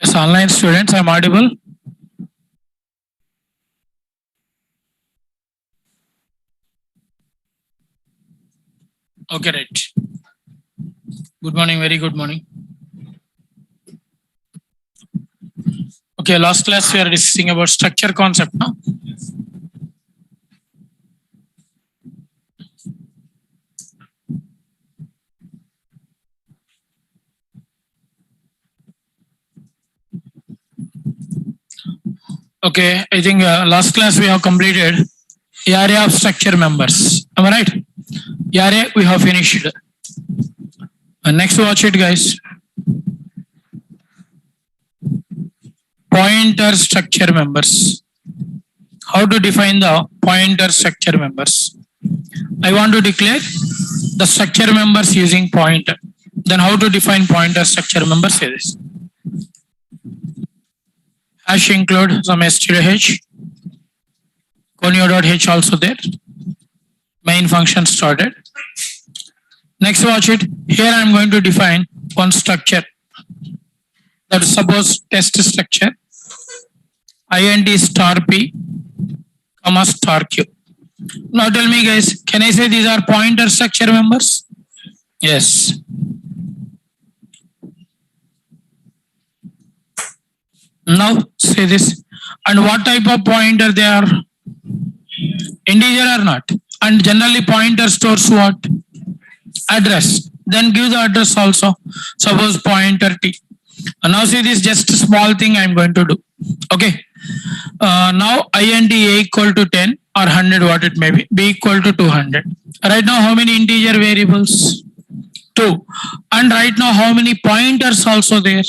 Yes, online students, I'm audible. Okay, right. Good morning, very good morning. Okay, last class we are discussing about structure concept, no? Okay, I think last class we have completed area of structure members. Am I right? Area we have finished. Next watch it guys. Pointer structure members. How to define the pointer structure members? I want to declare the structure members using pointer. Then how to define pointer structure members? Say this. Hash include some std_h. Conio.h also there. Main function started. Next watch it. Here I am going to define one structure. That is suppose test structure. int star p comma star q. Now tell me guys, can I say these are pointer structure members? Yes. Now say this. And what type of pointer they are? Integer or not? And generally pointer stores what? Address. Then give the address also. Suppose pointer t. Now see this just a small thing I am going to do. Okay. Now int a equal to 10 or 100 what it may be. B equal to 200. Right now how many integer variables? 2. And right now how many pointers also there?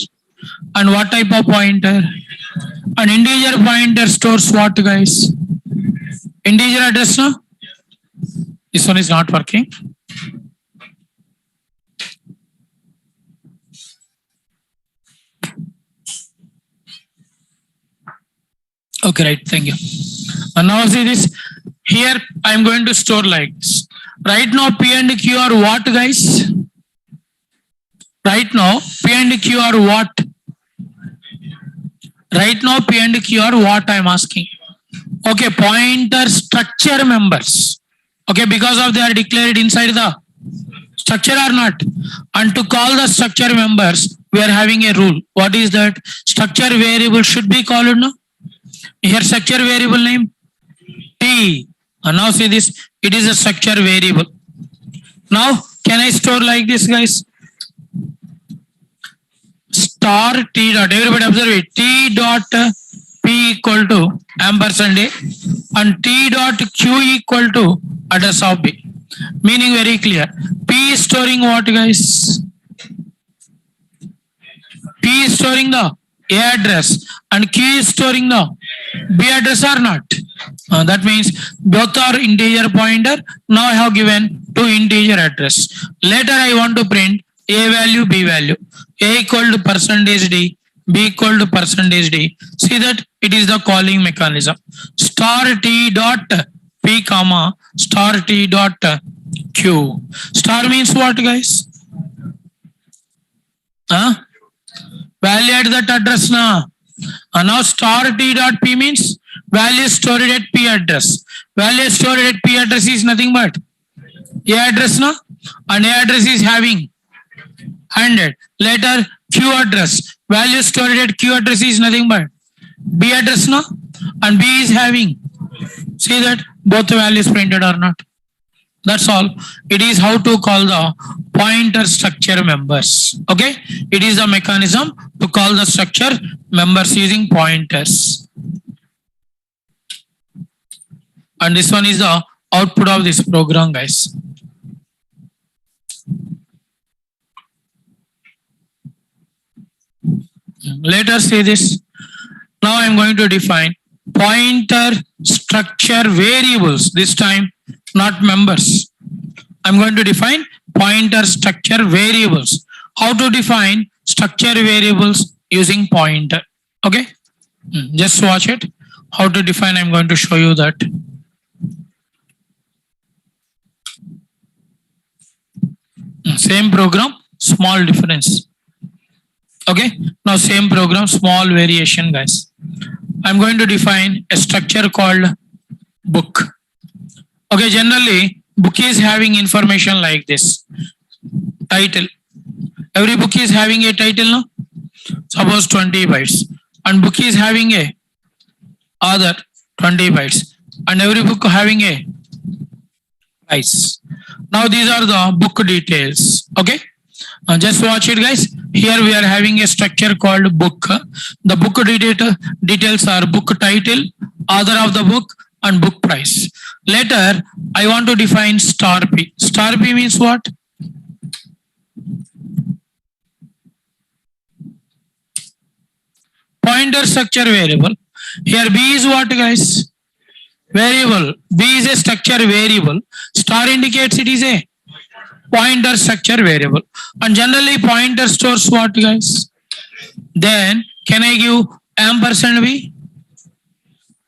And what type of pointer? An integer pointer stores what guys? Integer address, no? This one is not working. Okay, right. Thank you. And now see this. Here I am going to store like this. Right now P and Q are what guys? Right now P and Q are what? Right now P and Q are what I am asking. Okay, pointer structure members. Okay, because of they are declared inside the structure or not. And to call the structure members, we are having a rule. What is that? Structure variable should be called now. Here structure variable name t. And now see this. It is a structure variable. Now can I store like this guys? Star t dot. Everybody observe it. T dot p equal to ampersand a and t dot q equal to address of b. Meaning very clear. P is storing what guys? P is storing the a address and q is storing the b address or not. That means both are integer pointer. Now I have given two integer address. Later I want to print a value, b value. A equal to percentage d, b equal to percentage d. See that it is the calling mechanism. Star t dot p comma star t dot q. Star means what guys? Value at that address na. Now star t dot p means value stored at p address. Value stored at p address is nothing but a address na, and a address is having 100. Later q address. Value stored at q address is nothing but b address na, and b is having. See that both the values printed or not. That's all. It is how to call the pointer structure members. Okay. It is a mechanism to call the structure members using pointers. And this one is the output of this program guys. Later say this. Now I am going to define pointer structure variables. This time not members. I'm going to define pointer structure variables. How to define structure variables using pointer. Okay. Just watch it. How to define, I'm going to show you that. Same program, small difference. Okay, now same program, small variation, guys. I'm going to define a structure called book. Okay, generally, book is having information like this. Title. Every book is having a title, no? Suppose 20 bytes. And book is having a author, 20 bytes. And every book having a price. Now these are the book details. Okay. Just watch it, guys. Here we are having a structure called book. The book details are book title, author of the book, and book price. Later, I want to define star P. Star P means what? Pointer structure variable. Here B is what, guys? Variable. B is a structure variable. Star indicates it is a pointer structure variable. And generally pointer stores what, guys? Then can I give ampersand B?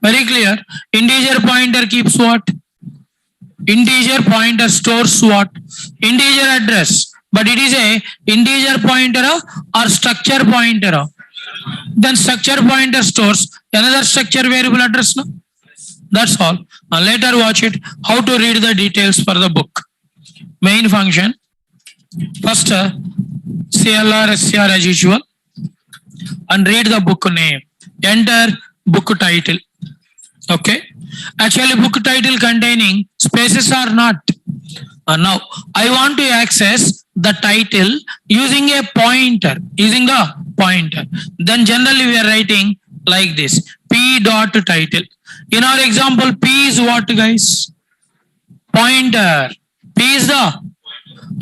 Very clear. Integer pointer keeps what? Integer pointer stores what? Integer address. But it is a integer pointer or structure pointer. Then structure pointer stores another structure variable address. No? That's all. Later watch it. How to read the details for the book. Main function. First, CLR, SCR as usual. And read the book name. Enter book title. Okay. Actually, book title containing spaces are not. Now, I want to access the title using a pointer. Using a pointer. Then generally we are writing like this. P dot title. In our example, P is what, guys? Pointer. P is the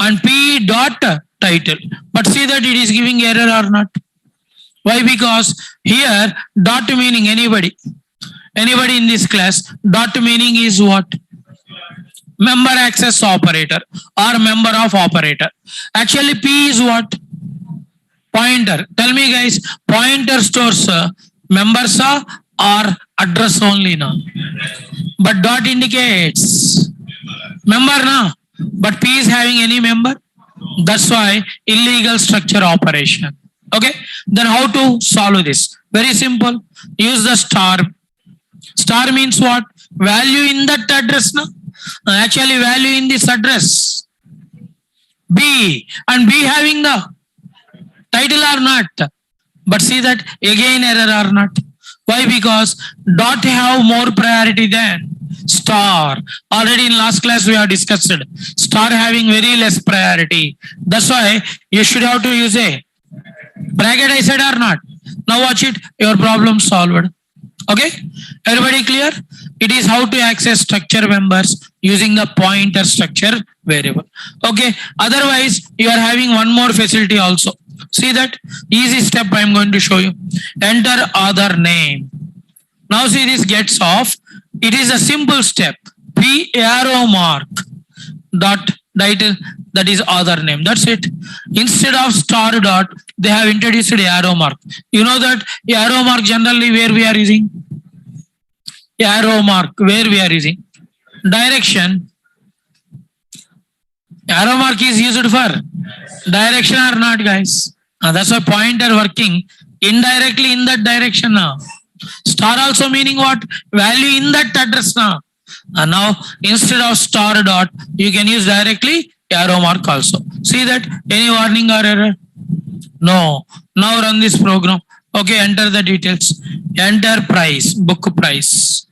and P dot title. But see that it is giving error or not. Why? Because here dot meaning anybody. Anybody in this class. Dot meaning is what? Member access operator or member of operator. Actually P is what? Pointer. Tell me, guys, pointer stores members or address only now. But dot indicates member now. But P is having any member. That's why illegal structure operation. Okay. Then how to solve this? Very simple. Use the star. Star means what? Value in that address now. Actually value in this address. B and B having the title or not. But see that again error or not. Why? Because dot have more priority than star. Already in last class we have discussed it. Star having very less priority. That's why you should have to use a bracket, I said, or not. Now watch it. Your problem solved. Okay. Everybody clear? It is how to access structure members using the pointer structure variable. Okay. Otherwise, you are having one more facility also. See that? Easy step I am going to show you. Enter other name. Now see this gets off. It is a simple step. P arrow mark dot title, that is other name. That's it. Instead of star dot, they have introduced arrow mark. You know that arrow mark generally where we are using? Arrow mark where we are using? Direction. Arrow mark is used for direction or not, guys? That's why pointer working indirectly in that direction now. Star also meaning what? Value in that address now. And now instead of star dot, you can use directly arrow mark also. See that? Any warning or error? No. Now run this program. Okay, enter the details. Enter price, book price.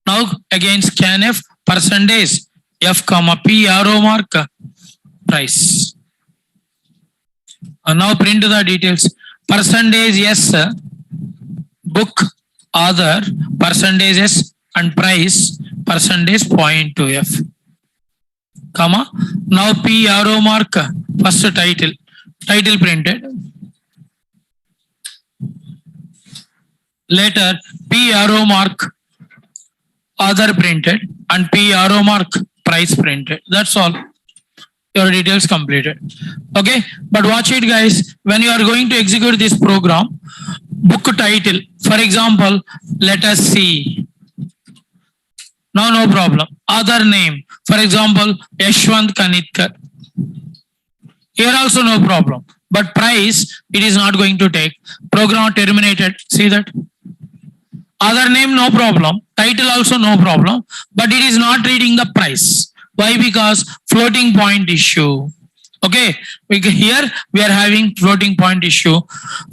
Now again scanf percentage F comma P arrow mark price. And now print the details. Percentage yes, book author, percentage yes, and price percentage 0.2F. Comma. Now P arrow mark first title. Title printed. Later P arrow mark author printed and P arrow mark price printed. That's all. Your details completed. Okay. But watch it, guys. When you are going to execute this program, book title. For example, let us see. Now no problem. Other name. For example, Yashwant Kanitkar. Here also no problem. but price it is not going to take. Program terminated. See that? Other name no problem, title also no problem, but it is not reading the price. Why? Because floating point issue. Okay, here we are having floating point issue.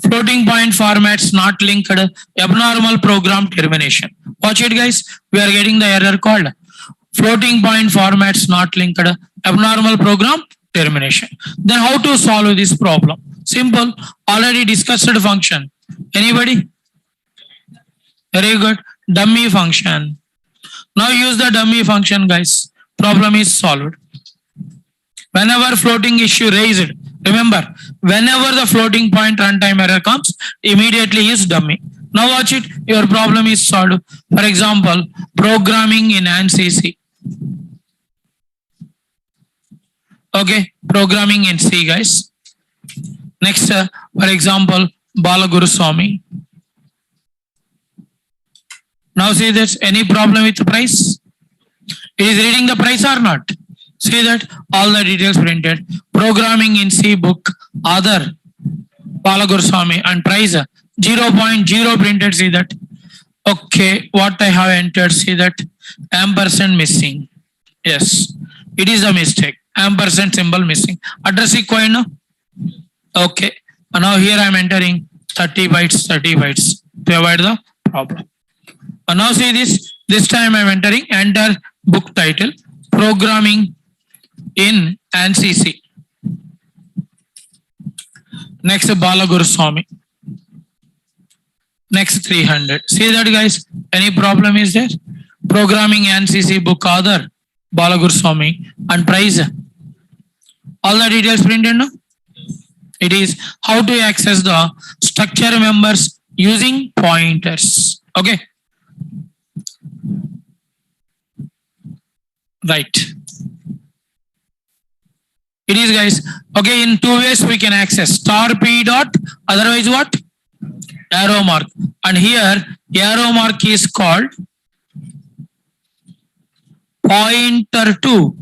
Floating point formats not linked, abnormal program termination. Watch it guys, we are getting the error called floating point formats not linked, abnormal program termination. Then how to solve this problem? Simple, already discussed function. Anybody? Very good. Dummy function. Now use the dummy function guys. Problem is solved. Whenever floating issue raised, remember, whenever the floating point runtime error comes, immediately use dummy. Now watch it, your problem is solved. For example, programming in ANSYS. Okay, programming in C guys. Next, for example, Balaguru Swami. Now see this, any problem with the price? It is reading the price or not? See that all the details printed. Programming in C book, other Balaguru Swami and price 0.0 printed. See that? Okay, what I have entered, see that ampersand missing. Yes, it is a mistake. Ampersand symbol missing. Address equal no? Okay, now here I am entering 30 bytes to avoid the problem. Now see this time I am entering enter book title, programming in ANSYS. Next Balaguru Swami. Next 300. See that guys? Any problem is there? Programming ANSYS book author Balaguru Swami and price. All the details printed now? It is how to access the structure members using pointers. Okay. Right. It is guys. Okay, in two ways we can access star p dot, otherwise what? Arrow mark. And here arrow mark is called pointer to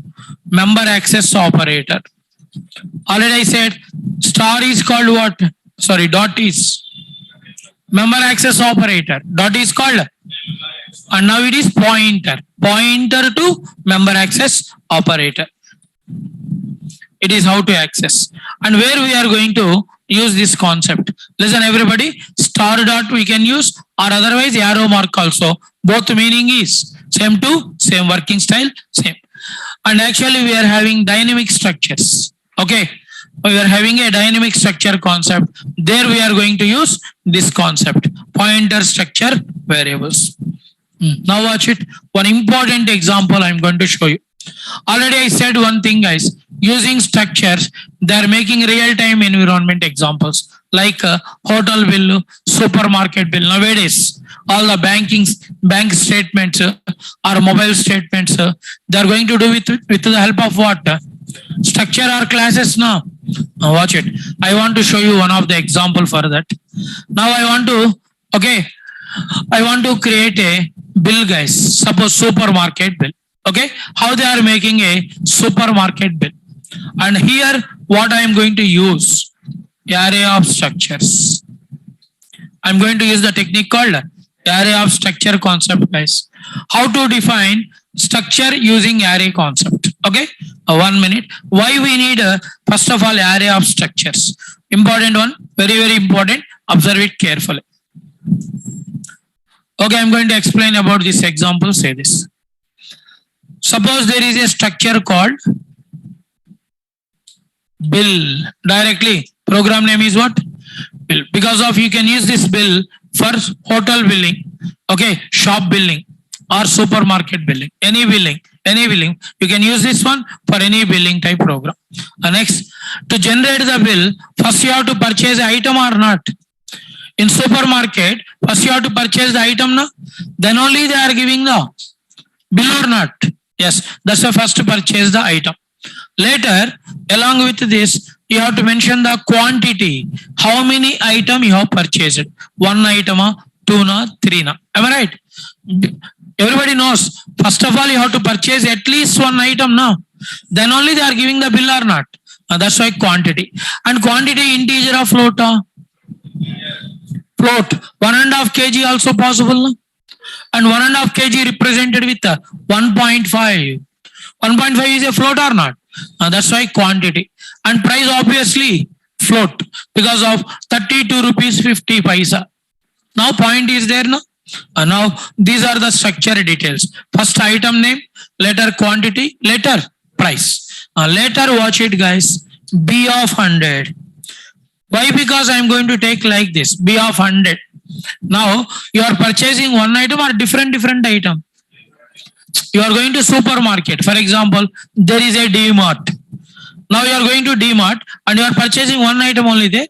member access operator. Already I said star is called what? Sorry, dot is member access operator. Dot is called, and now it is pointer. Pointer to member access operator. It is how to access. And where we are going to use this concept. Listen everybody, star dot we can use or otherwise arrow mark also. Both meaning is same to same working style, same. And actually we are having dynamic structures. Okay. We are having a dynamic structure concept. There we are going to use this concept. Pointer structure variables. Now watch it. One important example I am going to show you. Already I said one thing guys. Using structures, they are making real-time environment examples like hotel bill, supermarket bill. Nowadays, all the bank statements or mobile statements, they are going to do with the help of what? Structure or classes now. Now watch it. I want to show you one of the example for that. Now I want to create a bill guys. Suppose supermarket bill. Okay. How they are making a supermarket bill. And here what I am going to use, array of structures. I'm going to use the technique called array of structure concept guys. How to define structure using array concept. Okay. 1 minute. Why we need first of all array of structures. Important one. Very, very important. Observe it carefully. Okay. I'm going to explain about this example. Say this. Suppose there is a structure called bill. Directly program name is what? Bill. Because of you can use this bill for hotel billing, okay, shop billing or supermarket billing, any billing you can use this one for any billing type program. Next, to generate the bill, first you have to purchase the item or not. In supermarket, first you have to purchase the item now, then only they are giving the bill or not. Yes, that's the first purchase the item. Later, along with this, you have to mention the quantity. How many item you have purchased? 1 item, 2 na, 3 na. Am I right? Everybody knows. First of all, you have to purchase at least 1 item now. Then only they are giving the bill or not. That's why quantity. And quantity integer or float? Float. 1.5 kg also possible. No? And 1.5 kg represented with 1.5. 1.5 is a float or not? That's why quantity. And price obviously float because of 32 rupees 50 paisa. Now point is there, no? Now these are the structure details. First item name, later quantity, later price. Later watch it guys. B of 100. Why? Because I am going to take like this. B of 100. Now you are purchasing one item or different item. You are going to supermarket. For example, there is a D-Mart. Now you are going to D-Mart and you are purchasing one item only there.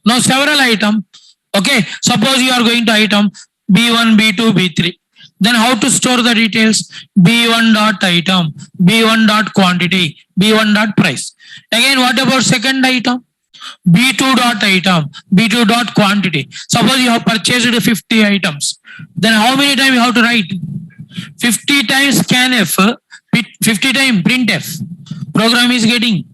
Now several items. Okay, suppose you are going to item B1, B2, B3. Then how to store the details? B1 dot item, B1 dot quantity, B1 dot price. Again, what about second item? B2 dot item, B2 dot quantity. Suppose you have purchased 50 items. Then how many times you have to write? 50 times scanf, 50 times printf. Program is getting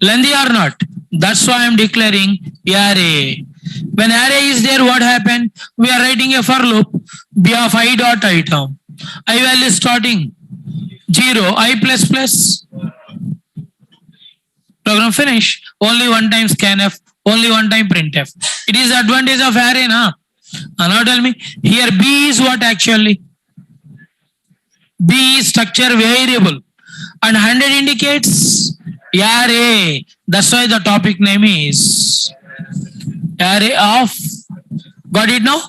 lengthy or not? That's why I am declaring array. When array is there, what happened? We are writing a for loop. B of I dot item. I value starting 0, I plus plus. Program finish. Only one time scanf, only one time printf. It is the advantage of array, na? Now tell me, here B is what actually? B is structure variable. And 100 indicates array. That's why the topic name is array of. Got it now?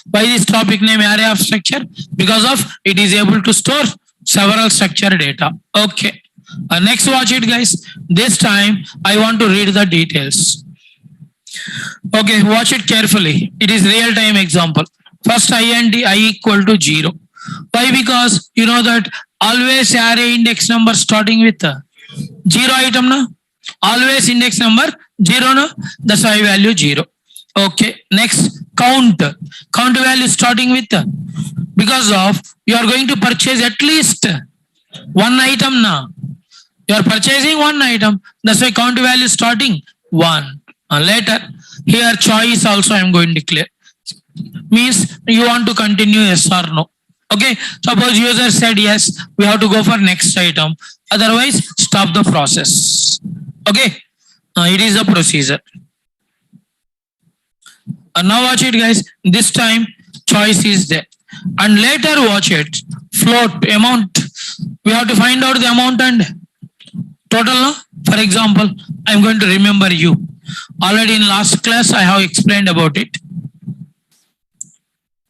Why this topic name array of structure? Because of it is able to store several structure data. Okay. Next watch it guys. This time I want to read the details. Okay, watch it carefully. It is real time example. First int I equal to 0. Why? Because you know that always array index number starting with 0 item na? Always index number 0 na? That's why value 0. Okay, next count. Count value starting with because of you are going to purchase at least one item na. You are purchasing one item. That's why count value starting 1. Later here choice also I am going to declare. Means you want to continue yes or no. Okay, suppose user said yes, we have to go for next item. Otherwise, stop the process. Okay, it is a procedure. Now watch it guys. This time choice is there. And later watch it. Float amount. We have to find out the amount and total. No? For example, I am going to remember you. Already in last class, I have explained about it.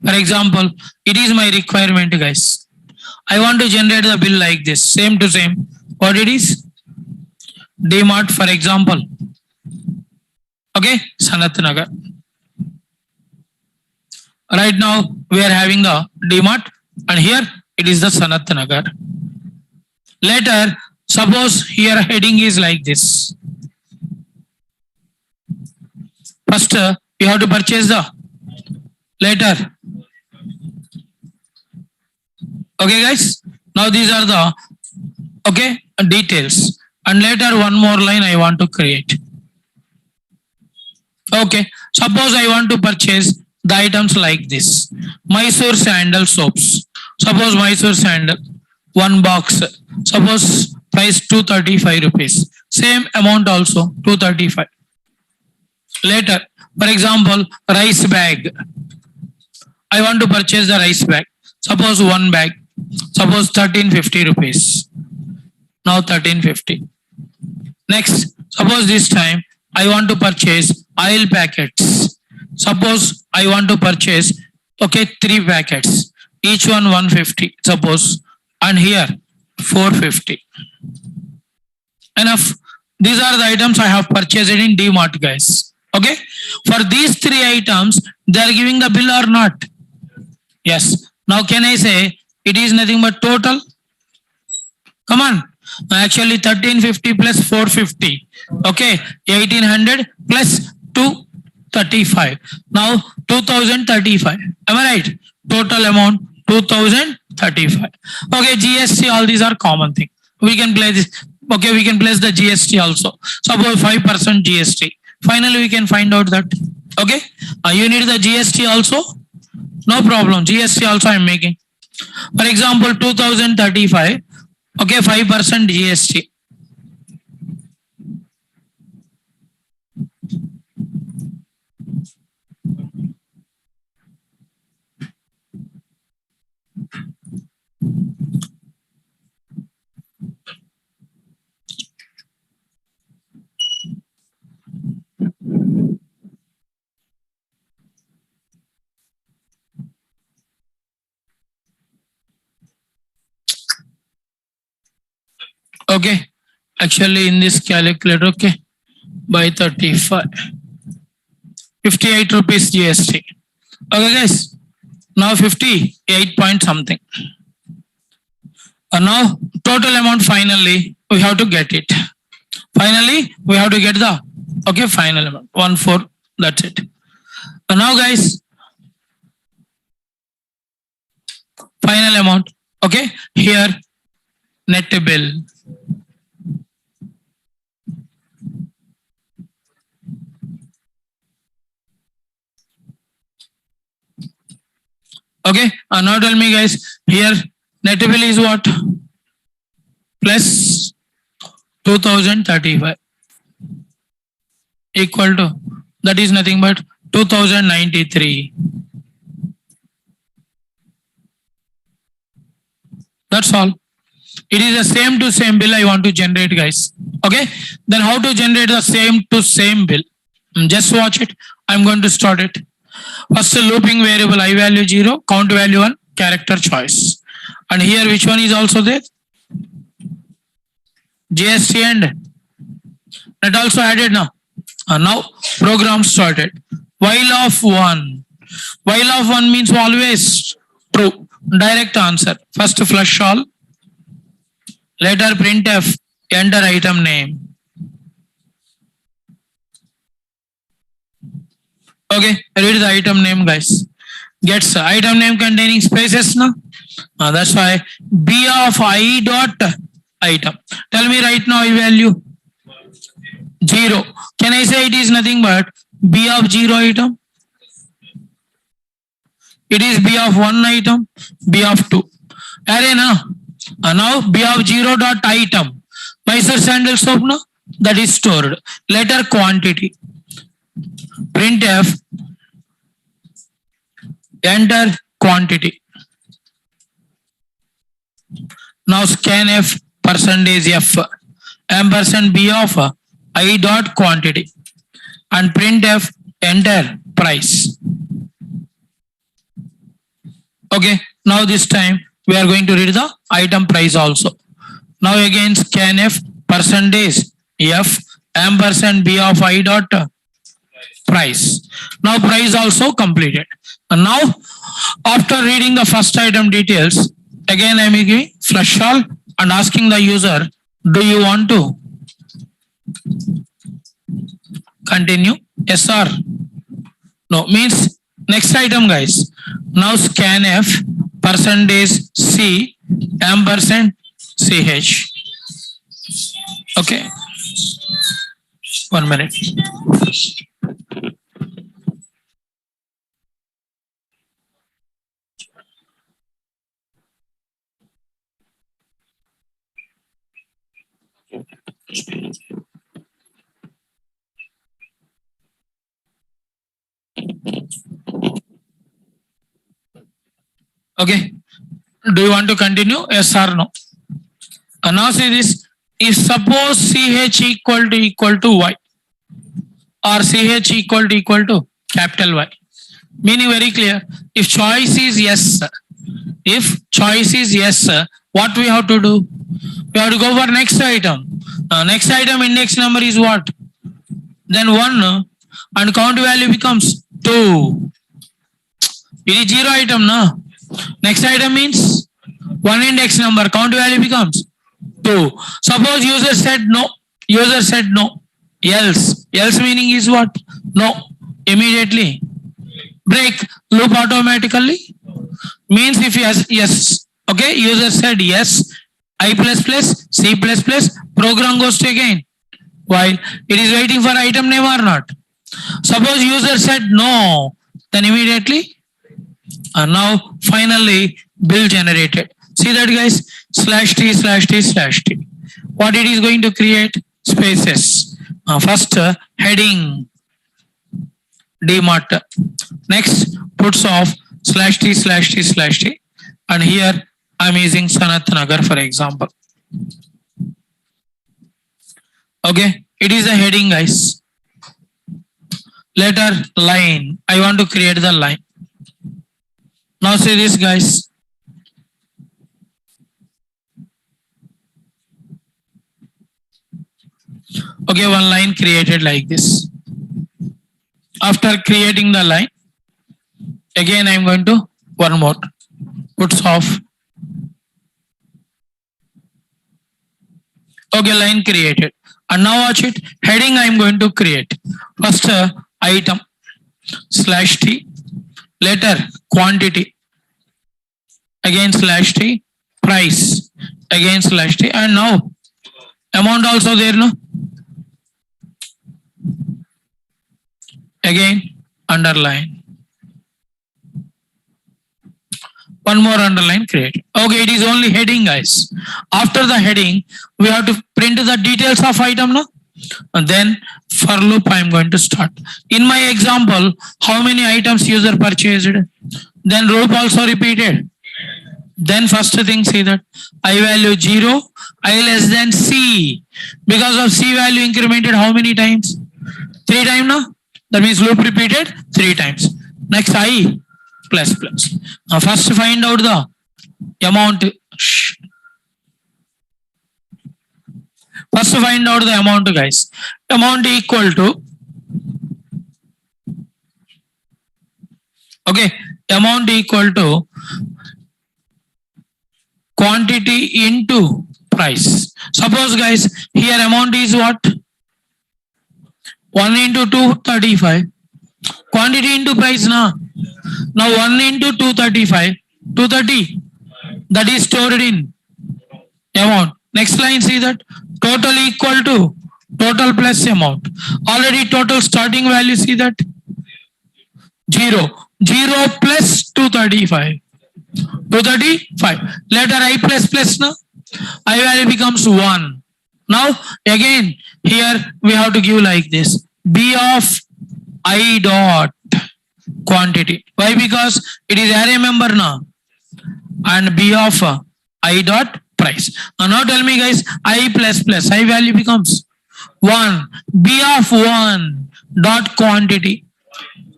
For example, it is my requirement guys. I want to generate the bill like this, same to same. What it is? D-Mart for example. Okay, Sanath Nagar. Right now we are having the D-Mart and here it is the Sanath Nagar. Later, suppose here heading is like this. First, you have to purchase the later. Okay guys, now these are the okay details and later one more line I want to create. Okay, suppose I want to purchase the items like this. Mysore sandal soaps. Suppose Mysore sandal, one box. Suppose price 235 rupees. Same amount also 235. Later, for example, rice bag. I want to purchase the rice bag. Suppose one bag. Suppose 1350 rupees. Now 1350. Next, suppose this time I want to purchase oil packets. Suppose I want to purchase, okay, 3 packets. Each one 150. Suppose, and here 450. Enough. These are the items I have purchased in D-Mart, guys. Okay. For these 3 items, they are giving the bill or not? Yes. Now can I say it is nothing but total? Come on. Actually 1350 plus 450. Okay. 1800 plus 235. Now 2035. Am I right? Total amount 2035. Okay. GST, all these are common thing. We can play this. Okay, we can place the GST also. Suppose 5% GST. Finally, we can find out that. Okay, you need the GST also? No problem. GST also I am making. For example, 2035. Okay, 5% GST. Okay, actually in this calculator, okay, by 35, 58 rupees GST. Okay, guys, now 58 point something. Now total amount finally we have to get it. Finally we have to get the okay final amount 1,4. That's it. Now guys, final amount. Okay, here net bill. Okay, now tell me guys, here net bill is what? Plus 2035 equal to, that is nothing but 2093. That's all. It is the same to same bill I want to generate, guys. Okay, then how to generate the same to same bill? Just watch it. I'm going to start it. First looping variable I value 0, count value 1, character choice. And here which one is also there? GST and that also added now. Now program started. While of 1. While of 1 means always true. Direct answer. First flush all. Later printf, enter item name. Okay, read the item name, guys. Gets item name containing spaces now. That's why B of I dot item. Tell me right now I value 0. Can I say it is nothing but B of 0 item? It is B of 1 item, B of 2. Array now. Now B of 0 dot item. Mysore sandal soap now, that is stored. Later quantity. Printf, enter quantity. Now scanf percentage F ampersand B of I dot quantity and printf, enter price. Okay, now this time we are going to read the item price also. Now again scanf percentage F ampersand B of I dot price. Now price also completed. And now after reading the first item details, again I am giving flush all and asking the user, do you want to continue? Yes or no? Means next item, guys. Now scanf percentage C ampersand CH. Okay. 1 minute. Okay. Do you want to continue? Yes or no? Now see this. If suppose CH equal to Y or CH equal to capital Y. Meaning very clear. If choice is yes, what we have to do? We have to go for next item. Next item index number is what? Then 1 and count value becomes 2. It is 0 item, no? Next item means 1 index number, count value becomes 2. Suppose user said no. Else meaning is what? No. Immediately break loop automatically. Means if yes. Okay, user said yes. I++, C++, program goes to again, while it is waiting for item name or not. Suppose user said no, then immediately now finally bill generated. See that guys, /t /t /t. What it is going to create? Spaces. First heading DMart. Next puts of /t /t /t. And here I'm using Sanat Nagar for example. Okay, it is a heading guys. Letter line. I want to create the line. Now see this guys. Okay, one line created like this. After creating the line, again I'm going to one more. Puts off. Okay, line created. And now watch it. Heading I'm going to create. First item /t. Letter quantity. Again /t. Price. Again /t. And now amount also there, no? Again underline. One more underline create. Okay, it is only heading guys. After the heading, we have to print the details of item, no? And then for loop I am going to start. In my example, how many items user purchased? Then loop also repeated. Then first thing see that I value 0, I less than C. Because of C value incremented how many times? 3 times, no? That means loop repeated 3 times. Next I plus plus. Now first find out the amount. First find out the amount guys. Amount equal to, okay, amount equal to quantity into price. Suppose guys here amount is what? 1 into 235. Quantity into price now. Now 1 into 235. 230. That is stored in amount. Next line see that total equal to total plus amount. Already total starting value see that 0. 0 plus 235. 235. Later I plus plus now. I value becomes 1. Now again here we have to give like this. B of I dot quantity. Why? Because it is array member now. And B of I dot price. Now tell me guys, I plus plus, I value becomes 1. B of 1 dot quantity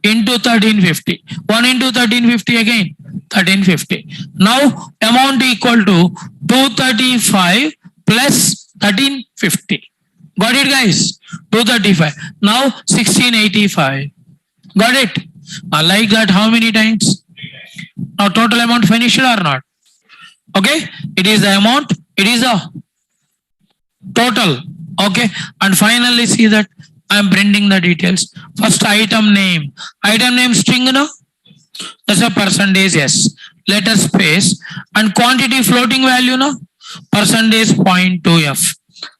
into 1350. 1 into 1350 again. 1350. Now amount equal to 235 plus 1350. Got it guys? 235. Now 1685. Got it? Like that how many times? Now total amount finished or not? Okay, it is the amount, it is the total. Okay, and finally see that I am printing the details. First item name. Item name string, no? That's a percentage, yes. Letter space and quantity floating value, no? Percentage 0.2f.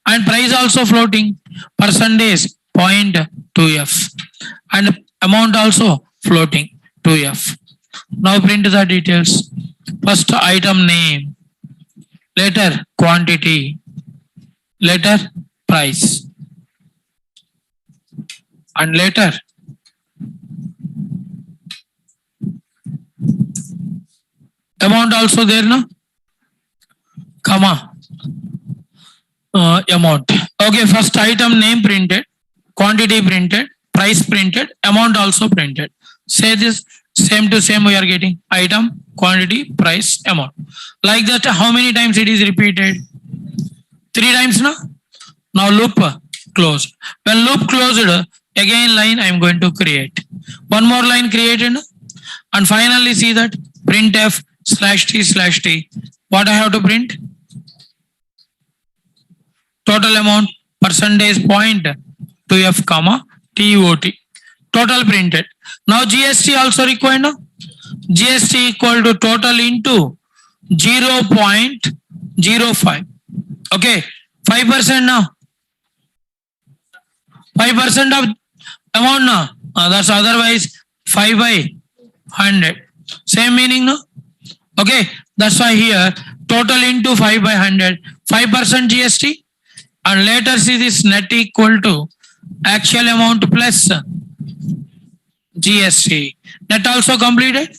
And price also floating, percentage 0.2f. And amount also floating 2f. Now print the details. First item name, letter quantity, letter price, and letter amount also there, no? Comma amount. Okay, first item name printed, quantity printed, price printed, amount also printed. Say this same to same we are getting item, quantity, price, amount. Like that how many times it is repeated? 3 times, no? Now loop closed. When loop closed, again line I am going to create. One more line created, no? And finally see that printf /t/t. What I have to print? Total amount, percentage 0.2f comma TOT. Total printed. Now GST also required, no? GST equal to total into 0.05. Okay, 5% now. 5% of amount now. That's otherwise 5 by 100. Same meaning no? Okay. That's why here total into 5 by 100. 5% GST. And later see this net equal to actual amount plus GST. Net also completed.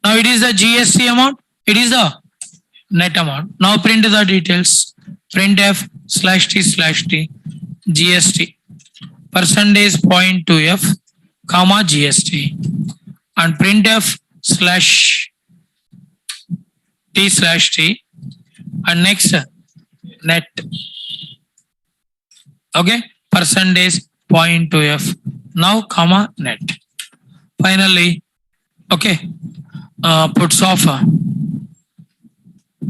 Now it is the GST amount. It is the net amount. Now print the details. Printf /t GST percentage 0.2f comma GST and printf /t and next net. Okay, percentage 0.2f now comma net. Finally, okay, puts off.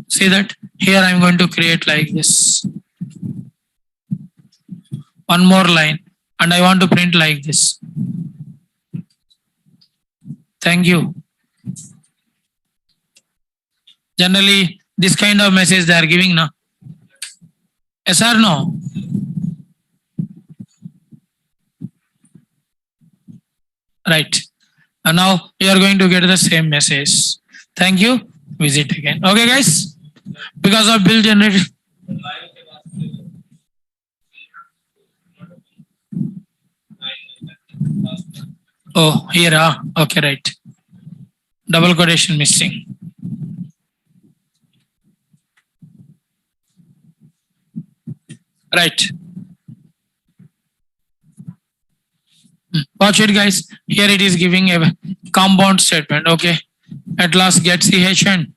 See that here I'm going to create like this. One more line and I want to print like this. Thank you. Generally, this kind of message they are giving now. Yes or no? Right. And now you are going to get the same message. Thank you. Visit again. Okay, guys. Because of bill generated. Oh, here. Okay, right. Double quotation missing. Right. Watch it, guys. Here it is giving a compound statement. Okay. At last get CHN.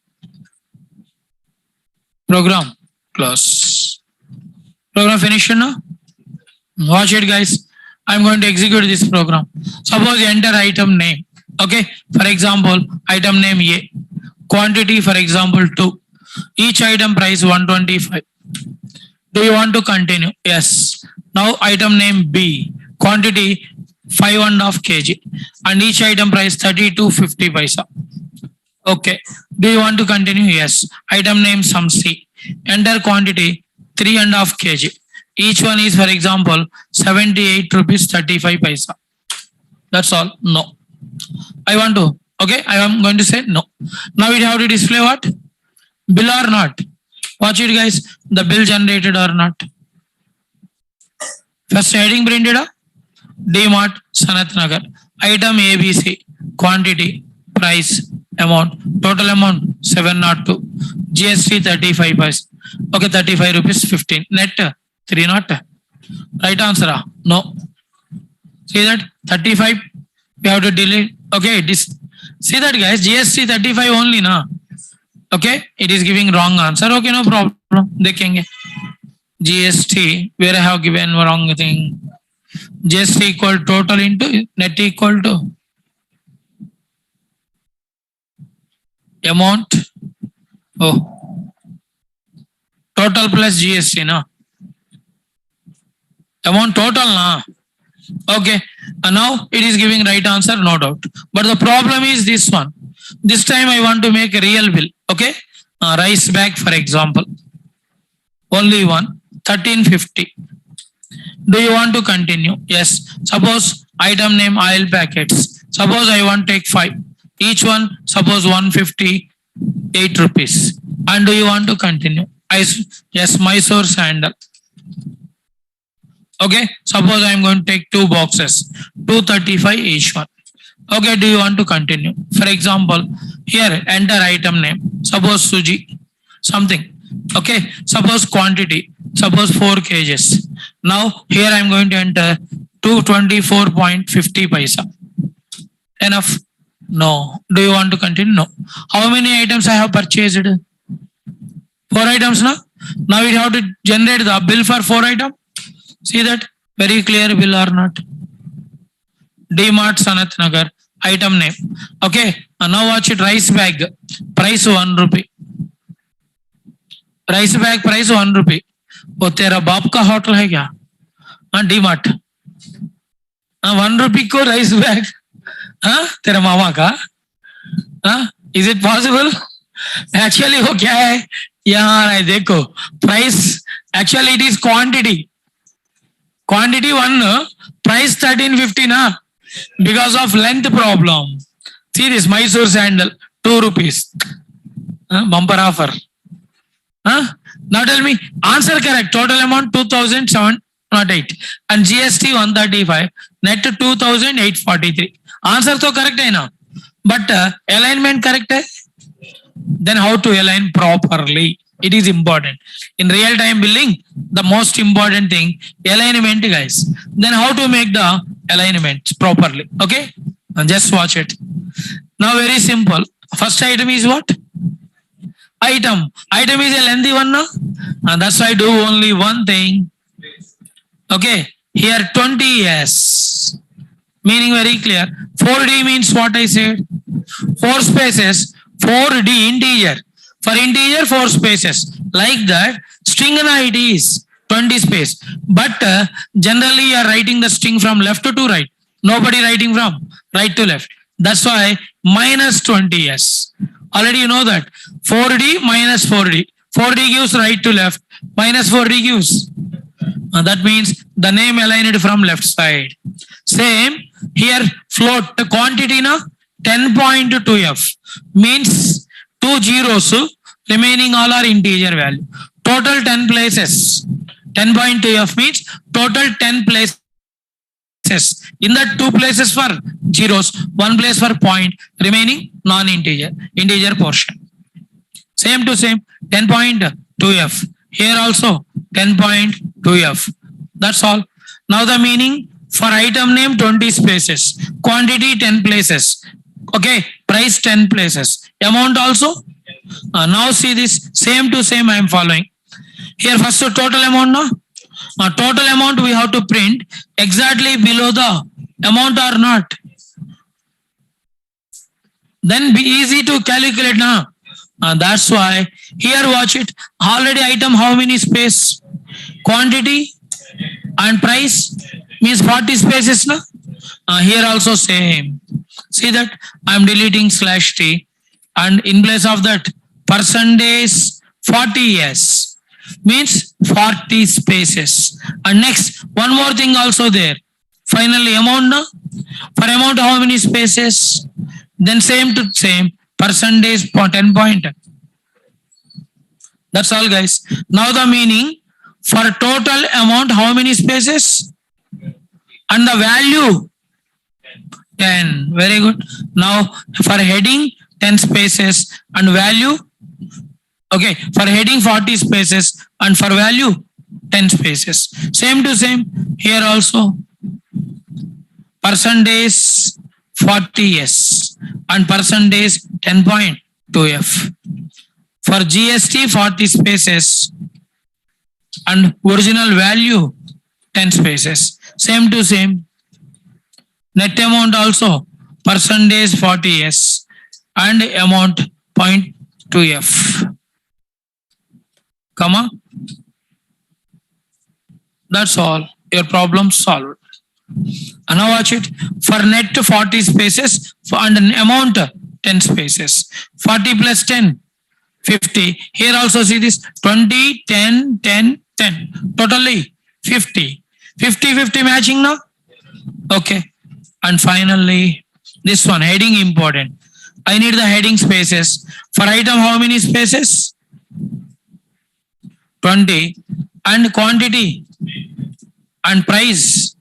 Program. Close. Program finished now? Watch it, guys. I'm going to execute this program. Suppose you enter item name. Okay. For example, item name A. Quantity, for example, 2. Each item price 125. Do you want to continue? Yes. Now item name B. Quantity 5.5 kg. And each item price 32.50 paisa. Okay. Do you want to continue? Yes. Item name some C. Enter quantity 3.5 kg. Each one is, for example, 78 rupees 35 paisa. That's all. No. I want to. Okay. I am going to say no. Now we have to display what? Bill or not. Watch it, guys. The bill generated or not. First heading printed. DMart Sanath Nagar. Item ABC. Quantity. Price. Amount. Total amount 702. GST 35 paisa. Okay. 35 rupees 15. Net 3 not. Right answer. No. See that 35. We have to delete. Okay. See that, guys. GST 35 only na. Okay. It is giving wrong answer. Okay. No problem. Dekhenge. GST. Where I have given wrong thing. GST equal total into net equal to amount. Oh. Total plus GST na. Amount total na. Okay. And now it is giving right answer, no doubt. But the problem is this one. This time I want to make a real bill. Okay. Rice bag, for example. Only one. 1350. Do you want to continue? Yes. Suppose item name oil packets. Suppose I want to take 5. Each one, suppose 158 rupees. And do you want to continue? Yes, Mysore sandal. Okay. Suppose I am going to take 2 boxes. 235 each one. Okay. Do you want to continue? For example, here enter item name. Suppose Suji. Something. Okay. Suppose quantity. Suppose 4 kgs. Now here I am going to enter 224.50 paisa. Enough? No. Do you want to continue? No. How many items I have purchased? 4 items now. Now we have to generate the bill for 4 items. See that? Very clear bill or not? DMart Sanath Nagar. Item name. Okay. Now watch it. Rice bag. Price 1 rupee. Rice bag price 1 rupee. वो तेरा बाप का hotel है क्या? DMart. 1 rupee को rice bag. तेरा मामा का? Is it possible? Actually वो क्या है? यहाँ देखो price Actually, it is quantity. Quantity 1, price 1350 na, because of length problem. See this Mysore sandal, 2 rupees. Bumper offer. Now tell me, answer correct. Total amount 2708 and GST 135, net 2843. Answer to correct hai na, but alignment correct hai. Then how to align properly? It is important. In real time billing, the most important thing, alignment guys. Then how to make the alignment properly? Okay, and just watch it. Now very simple. First item is what? Item. Item is a lengthy one now. And that's why I do only one thing. Okay, here 20s. Meaning very clear. 4D means what I said. 4 spaces. 4D integer. For integer 4 spaces. Like that, string it is 20 space. But generally you are writing the string from left to right. Nobody writing from right to left. That's why minus 20s. Already you know that. 4D minus 4D. 4D gives right to left. Minus 4D gives. That means the name aligned from left side. Same here, float the quantity na 10.2f means 2 zeros, remaining all are integer value. Total 10 places. 10.2f means total 10 places. In that 2 places for zeros, 1 place for point, remaining non-integer, integer portion. Same to same, 10.2f. Here also 10.2f. That's all. Now the meaning, for item name 20 spaces, quantity 10 places. Okay, price 10 places. Amount also. Now see this, same to same I am following. Here first total amount no? Total amount we have to print exactly below the amount or not. Then be easy to calculate now. That's why here watch it. Already item how many space? Quantity and price means 40 spaces na? Here also same. See that I am deleting /t and in place of that percentage 40s means 40 spaces. And next one more thing also there. Finally amount na? For amount how many spaces? Then same to same percentage 10 point. That's all guys. Now the meaning, for total amount how many spaces? And the value 10. Very good. Now for heading 10 spaces and value. Okay, for heading 40 spaces and for value 10 spaces. Same to same here also. Percentage 40s and percentage 10.2f. For GST 40 spaces and original value 10 spaces. Same to same. Net amount also percentage 40s and amount 0.2f. Comma. That's all. Your problem solved. And now watch it. For net 40 spaces and an amount 10 spaces. 40 plus 10, 50. Here also see this 20, 10, 10, 10. Totally 50. 50, 50 matching now? Okay. And finally, this one, heading important. I need the heading spaces. For item, how many spaces? 20. And quantity and price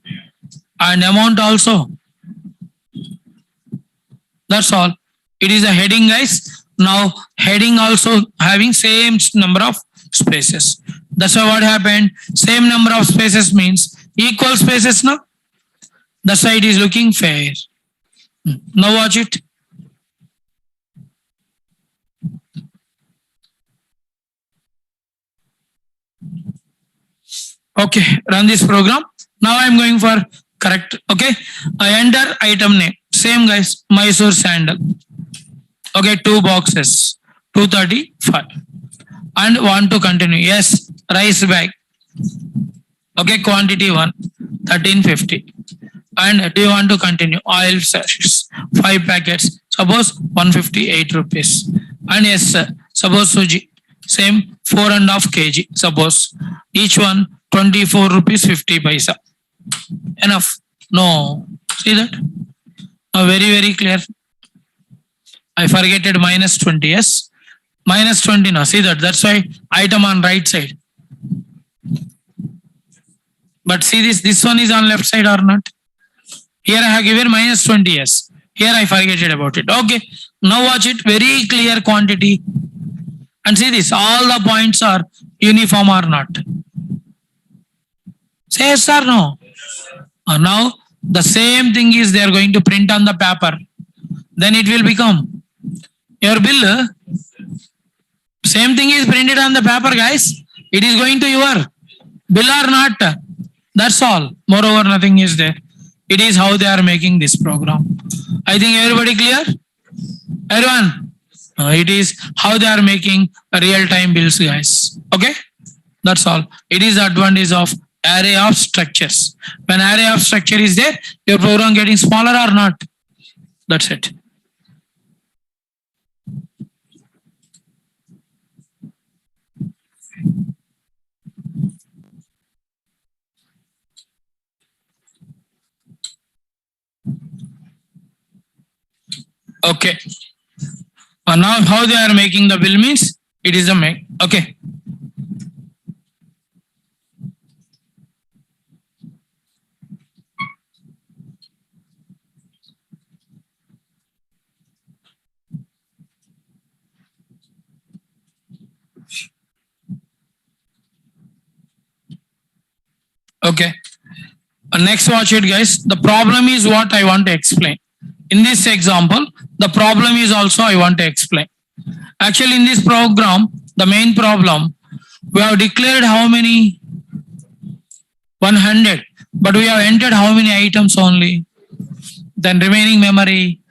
and amount also. That's all. It is a heading guys. Now heading also having same number of spaces. That's why what happened, same number of spaces means equal spaces now. That's why it is looking fair. Now watch it. Okay, run this program. Now I am going for correct. Okay, I enter item name. Same guys, Mysore sandal. Okay, 2 boxes, 235. And want to continue. Yes, rice bag. Okay, quantity 1, 1350. And do you want to continue? Oil sachets, 5 packets. Suppose 158 rupees. And yes, sir. Suppose suji, same 4.5 kg. Suppose Each one 24 rupees 50 paisa. Enough. No. See that? Now very clear. I forgetted minus 20. Yes. Minus 20 now. See that? That's why item on right side. But see this one is on left side or not? Here I have given minus 20. Yes. Here I forget about it. Okay. Now watch it. Very clear quantity. And see this. All the points are uniform or not. Say yes or no? Now the same thing is they are going to print on the paper. Then it will become your bill. Same thing is printed on the paper, guys. It is going to your bill or not. That's all. Moreover, nothing is there. It is how they are making this program. I think everybody clear? Everyone? It is how they are making real-time bills, guys. Okay? That's all. It is the advantage of array of structures. When array of structure is there, your program getting smaller or not? That's it. Okay. Now how they are making the bill means it is a make. Okay. Okay. Next watch it, guys. The problem is what I want to explain. In this example, the problem is also I want to explain. Actually, in this program, the main problem, we have declared how many? 100. But we have entered how many items only? Then remaining memory.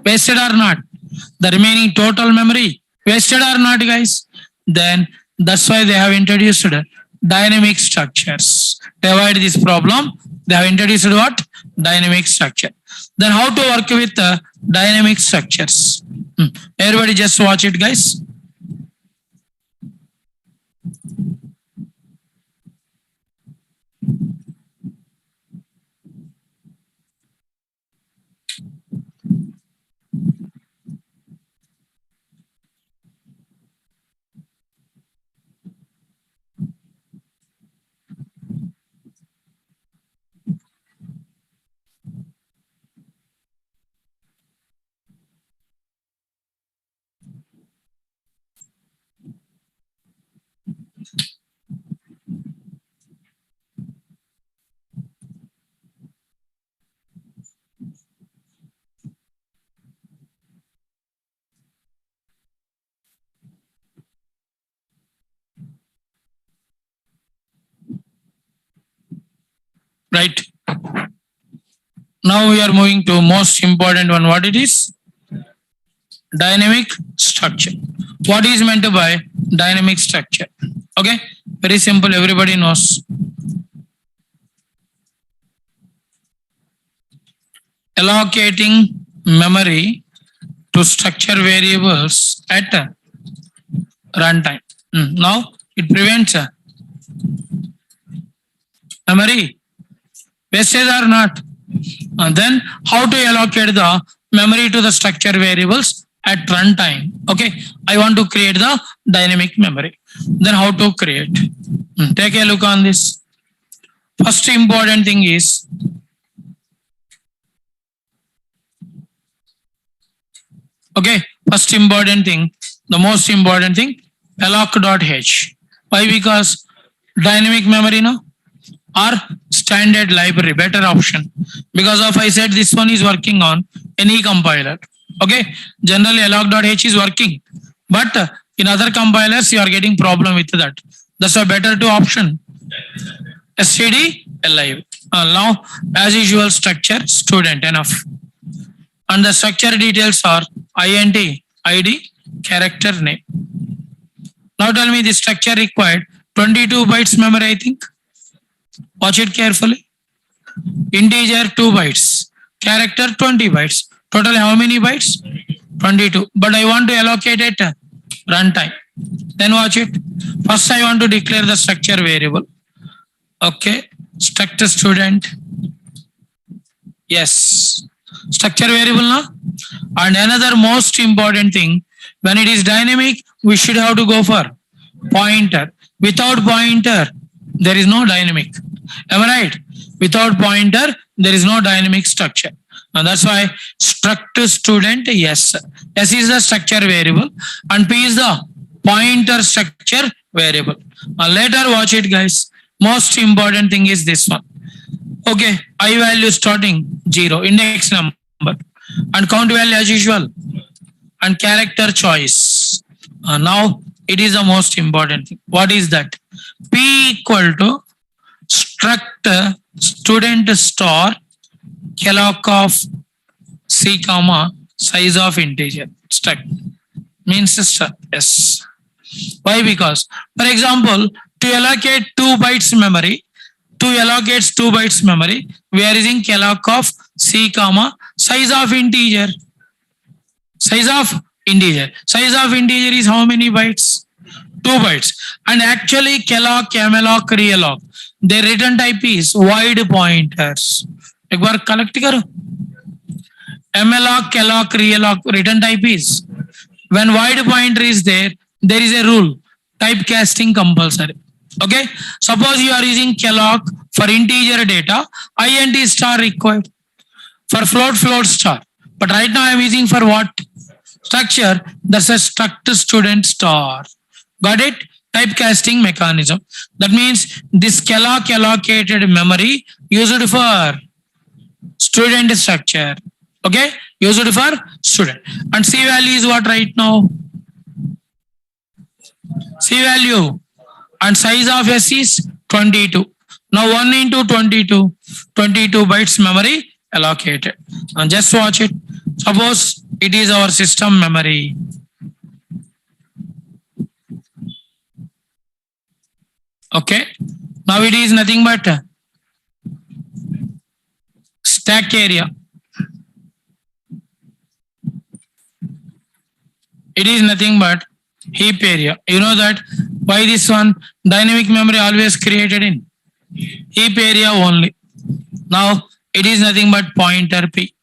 Wasted or not? The remaining total memory. Wasted or not, guys? Then that's why they have introduced dynamic structures. To avoid this problem, they have introduced what? Dynamic structure. Then how to work with dynamic structures? Everybody just watch it, guys. Right. Now we are moving to most important one. What it is? Dynamic structure. What is meant by dynamic structure? Okay. Very simple. Everybody knows. Allocating memory to structure variables at runtime. Now it prevents memory wastage or not. And then how to allocate the memory to the structure variables at runtime. Okay, I want to create the dynamic memory. Then how to create? Take a look on this. First important thing is okay. First important thing, the most important thing, alloc.h. Why? Because dynamic memory now or standard library, better option. Because of I said this one is working on any compiler. Okay, generally alloc.h is working, but in other compilers you are getting problem with that. That's a better two option. std alive. Now as usual structure student enough. And the structure details are int, id, character name. Now tell me the structure required 22 bytes memory, I think. Watch it carefully. Integer 2 bytes, character 20 bytes. Total how many bytes? 22. But I want to allocate it runtime. Then watch it. First I want to declare the structure variable. Okay, struct student. Yes, structure variable now. And another most important thing, when it is dynamic, we should have to go for pointer. Without pointer, there is no dynamic. Am I right? Without pointer, there is no dynamic structure. And that's why struct student, yes. S is the structure variable and P is the pointer structure variable. Later watch it guys. Most important thing is this one. Okay, I value starting 0, index number, and count value as usual, and character choice. Now it is the most important thing. What is that? P equal to struct student star calloc of C comma size of integer. Struct means struct. Yes. Why? Because for example, to allocate 2 bytes memory, we are using calloc of C comma size of integer. Size of integer is how many bytes? 2 bytes. And actually calloc, malloc, realloc, their return type is void pointers. एक बार collect करो. malloc, calloc, realloc return type is, when void pointer is there is a rule, typecasting compulsory. Okay, suppose you are using calloc for integer data, int star required. For float star. But right now I am using for what? Structure. That's a struct student star. Got it? Typecasting mechanism. That means this calloc allocated memory used for student structure. Okay, used for student. And C value is what right now? C value and size of S is 22. Now 1 into 22 bytes memory allocated. And just watch it. Suppose it is our system memory. Okay. Now it is nothing but stack area. It is nothing but heap area. You know that why this one? Dynamic memory always created in heap area only. Now it is nothing but pointer P.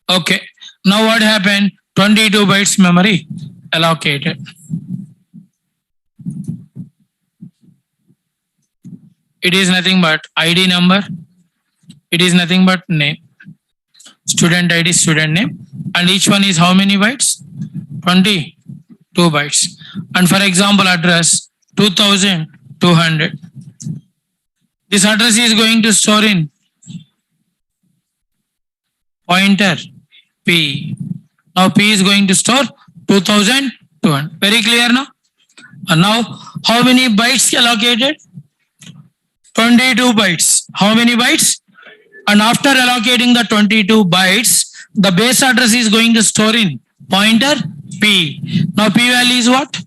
Okay. Now what happened? 22 bytes memory allocated. It is nothing but ID number. It is nothing but name. Student ID, student name. And each one is how many bytes? 22 bytes. And for example, address 2200. This address is going to store in pointer P. Now P is going to store 2200. Very clear now? And now how many bytes allocated? 22 bytes. How many bytes? And after allocating the 22 bytes, the base address is going to store in pointer P. Now P value is what?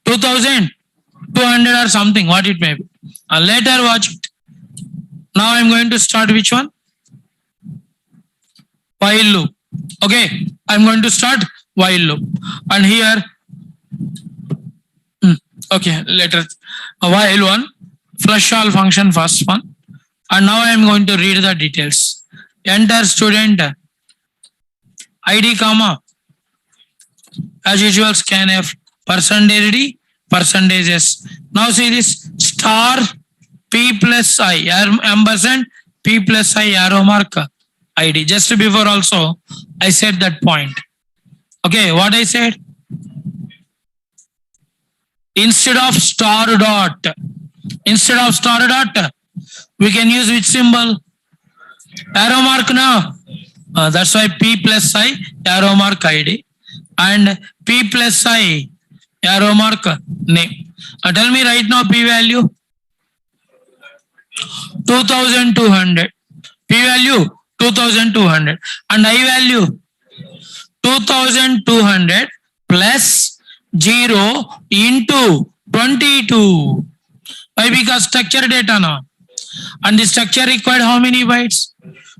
2200 or something, what it may be. Later watch it. Now I'm going to start which one? While loop. Okay, I'm going to start while loop. And here, okay, later, while one, flush all function first one. And now I am going to read the details. Enter student ID comma, as usual scanf, percentage D, percentage S. Now see this star P plus I, ampersand P plus I arrow mark ID. Just before also I said that point. Okay, what I said? Instead of star dot, we can use which symbol? Arrow mark now. That's why P plus I arrow mark ID and P plus I arrow mark name. Tell me right now P value 2200. P value 2200 and I value 2200 plus 0 into 22. Why? Because structure data now. And the structure required how many bytes?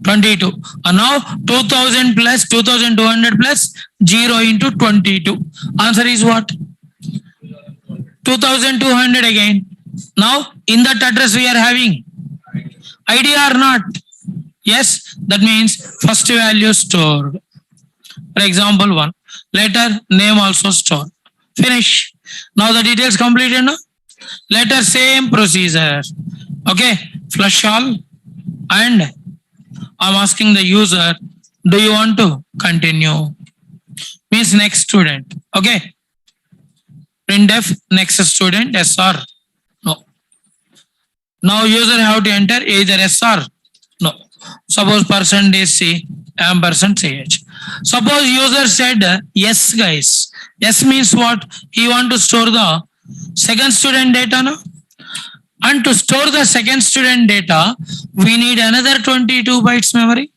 22. And now 2000 plus 2200 plus 0 into 22. Answer is what? 2200 again. Now in that address we are having ID or not? Yes, that means first value stored. For example, 1. Later name also stored. Finish. Now the details completed. No? Later same procedure. Okay, flush all, and I'm asking the user, do you want to continue? Means next student. Okay. Printf next student, yes or no. Now user have to enter either yes or no. Suppose percentage C ampersand CH. Suppose user said yes, guys. Yes means what? He want to store the second student data, no? And to store the second student data, we need another 22 bytes memory.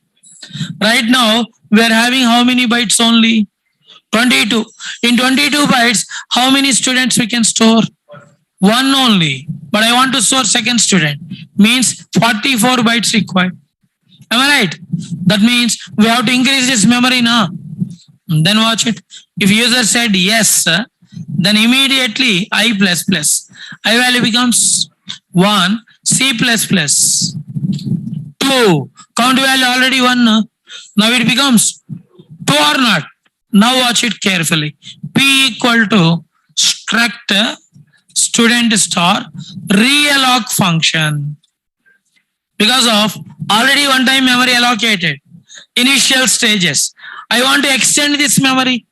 Right now, we are having how many bytes only? 22. In 22 bytes, how many students we can store? One only. But I want to store second student. Means 44 bytes required. Am I right? That means we have to increase this memory now. Then watch it. If user said yes, then immediately I++. I value becomes 1, C++. 2. Count value already 1. Now it becomes 2 or not. Now watch it carefully. P equal to struct student star realloc function. Because of already one time memory allocated. Initial stages. I want to extend this memory.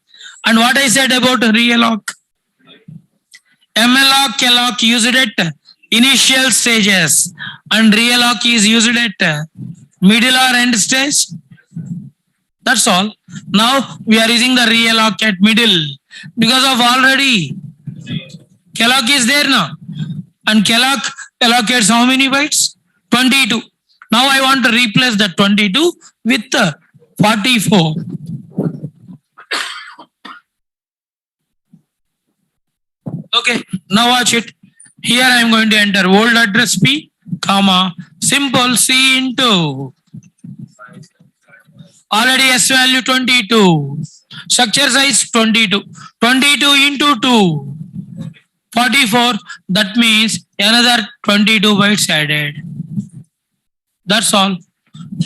And what I said about realloc. malloc, alloc used at initial stages. And realloc is used at middle or end stage. That's all. Now we are using the realloc at middle because of already calloc is there now, and calloc allocates how many bytes? 22. Now I want to replace the 22 with 44. Okay. Now watch it. Here I am going to enter old address P, comma simple C into already S value 22. Structure size 22. 22 into 2. 44. That means another 22 bytes added. That's all.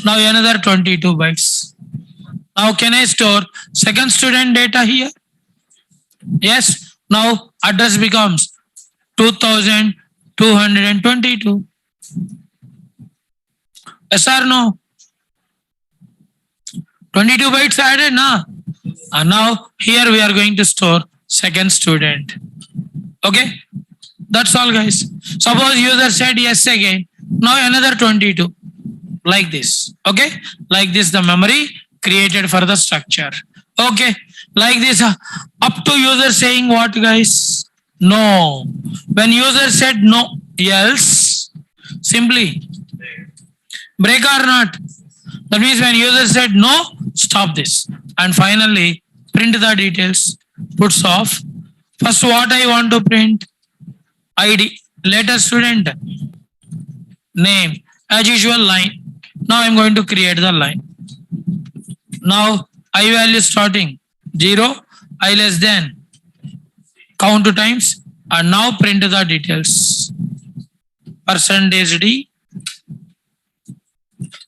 Now another 22 bytes. Now can I store second student data here? Yes. Now address becomes 2222. Yes or no? 22 bytes added now. And now here we are going to store second student. Okay. That's all, guys. Suppose user said yes again. Now another 22. Like this. Okay. Like this the memory created for the structure. Okay. Like this up to user saying what, guys? No. When user said no, else, simply break or not. That means when user said no, stop this. And finally, print the details. Puts off. First, what I want to print? ID. Later student. Name. As usual, line. Now I'm going to create the line. Now, I value starting 0, I less than count two times. And now print the details. Percentage D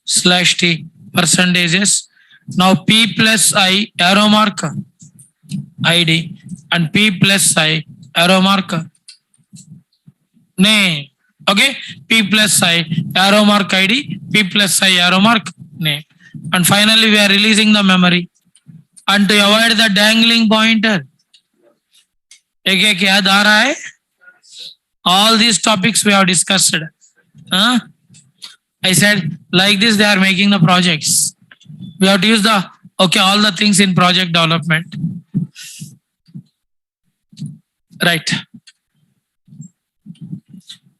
slash T. Percentages. Now P plus I arrow mark ID and P plus I arrow mark name. Okay, P plus I arrow mark ID, P plus I arrow mark name. And finally we are releasing the memory. And to avoid the dangling pointer, एक याद आ रहा है? All these topics we have discussed. I said like this they are making the projects. We have to use the all the things in project development. Right.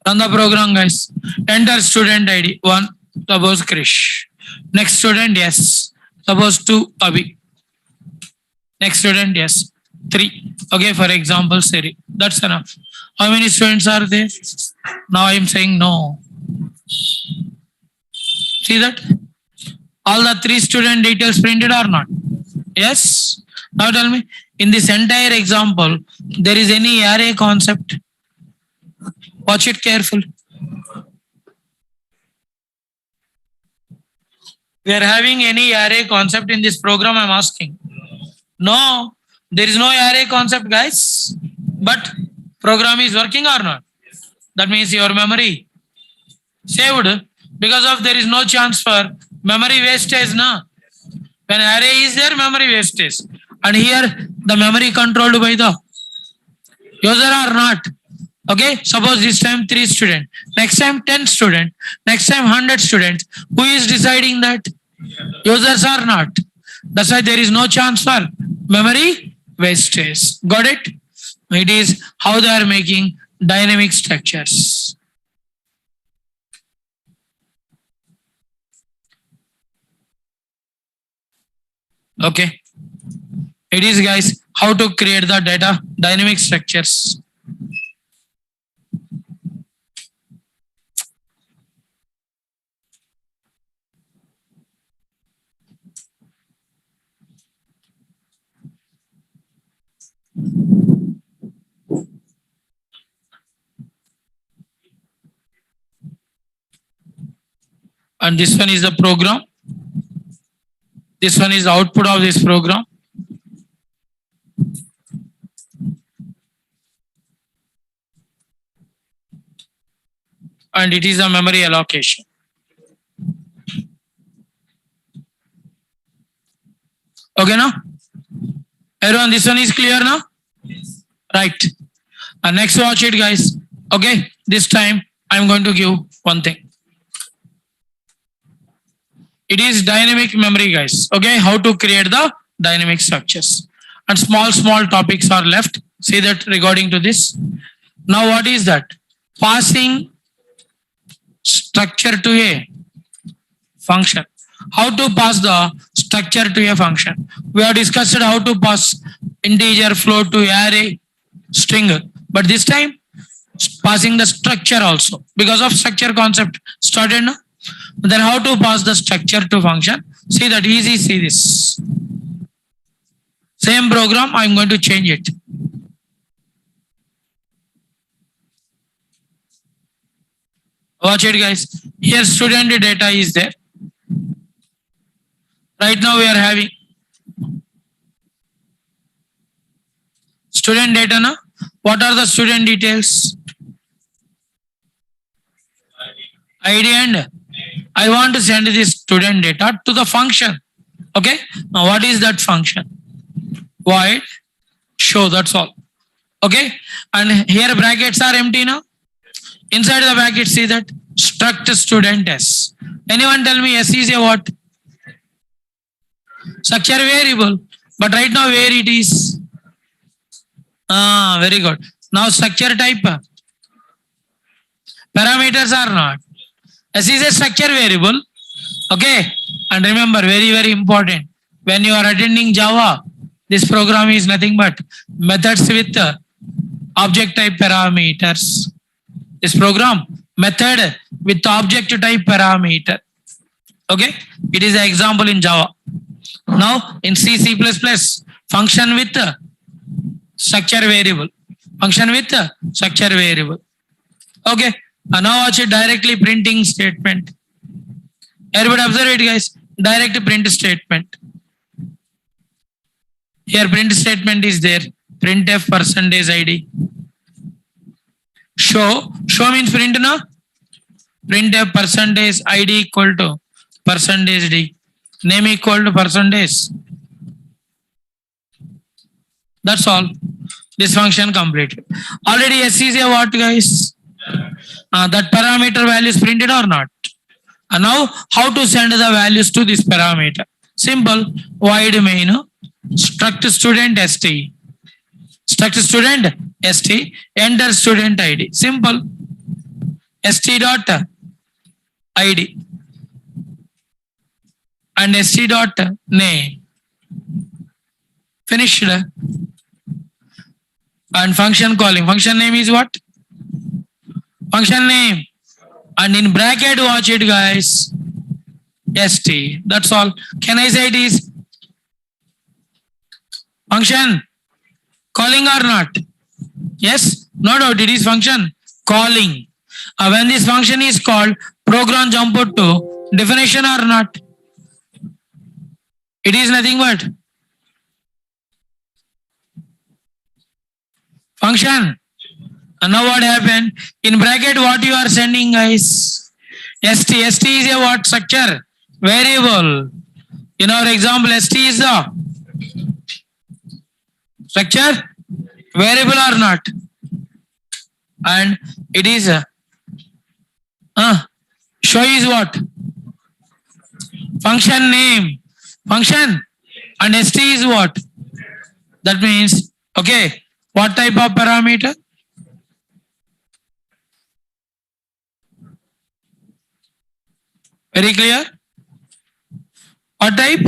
Run the program, guys. Enter student ID 1. Suppose Krish. Next student, yes. Suppose 2, Abhi. Next student, yes. 3. Okay, for example, Siri. That's enough. How many students are there? Now I am saying no. See that? All the 3 student details printed or not? Yes. Now tell me, in this entire example, there is any array concept? Watch it carefully. We are having any array concept in this program, I'm asking. No, there is no array concept, guys. But program is working or not? That means your memory saved, because of there is no chance for memory wastage. Na? When array is there, memory wastage. And here the memory controlled by the user or not. Okay, suppose this time 3 students, next time 10 students, next time 100 students. Who is deciding that? Users are not. That's why there is no chance for memory wastage. Got it? It is how they are making dynamic structures. Okay. It is, guys, how to create the data dynamic structures. And this one is the program. This one is the output of this program. And it is a memory allocation. Okay, now? Everyone, this one is clear now? Right. And next, watch it, guys. Okay, this time I'm going to give one thing. It is dynamic memory, guys. Okay, how to create the dynamic structures. And small topics are left. See that regarding to this. Now, what is that? Passing structure to a function. How to pass the structure to a function? We have discussed how to pass integer, float to array, string. But this time, passing the structure also. Because of structure concept started now. Then how to pass the structure to function? See that easy, see this. Same program, I'm going to change it. Watch it, guys. Here student data is there. Right now we are having student data now. What are the student details? ID and I want to send this student data to the function. Okay. Now what is that function? Void show, that's all. Okay. And here brackets are empty now. Inside the bracket, see that struct student S. Anyone tell me S is a what? Structure variable. But right now where it is? Very good. Now structure type. Parameters are not. S is a structure variable. Okay. And remember, very important. When you are attending Java, this program is nothing but methods with object type parameters. This program, method with object type parameter. Okay. It is an example in Java. Now in C++, function with structure variable. Function with structure variable. Okay. And now watch it, directly printing statement. Everybody observe it, guys. Direct print statement. Here print statement is there. Printf %id. Show means print na. Printf %id equal to %d. Name equal to %. That's all. This function completed. Already S is a what, guys? That parameter value is printed or not? And now how to send the values to this parameter? Simple. Void main struct student st. Struct student st. Enter student id. Simple. st dot id and st dot name. Finished. And function calling. Function name is what? Function name. And in bracket, watch it, guys. st. That's all. Can I say it is function calling or not? Yes, no doubt it is function calling. When this function is called, program jump out to definition or not? It is nothing but function. And now what happened? In bracket, what you are sending, guys? st. st is a what structure? Variable. In our example, st is the structure variable or not? And it is show is what? Function name. Function. And st is what? That means, okay, what type of parameter? Very clear? What type?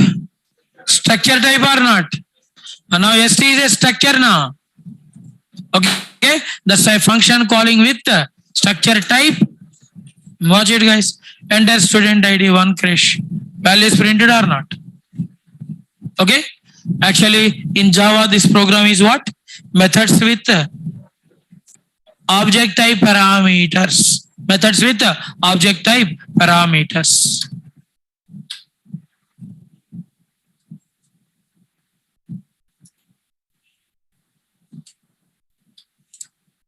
Structure type or not? And now st is a structure now. Okay, that's a function calling with structure type. Watch it, guys. Enter student ID 1 crash. Value is printed or not? Okay. Actually, in Java, this program is what? Methods with object type parameters. Methods with object type parameters.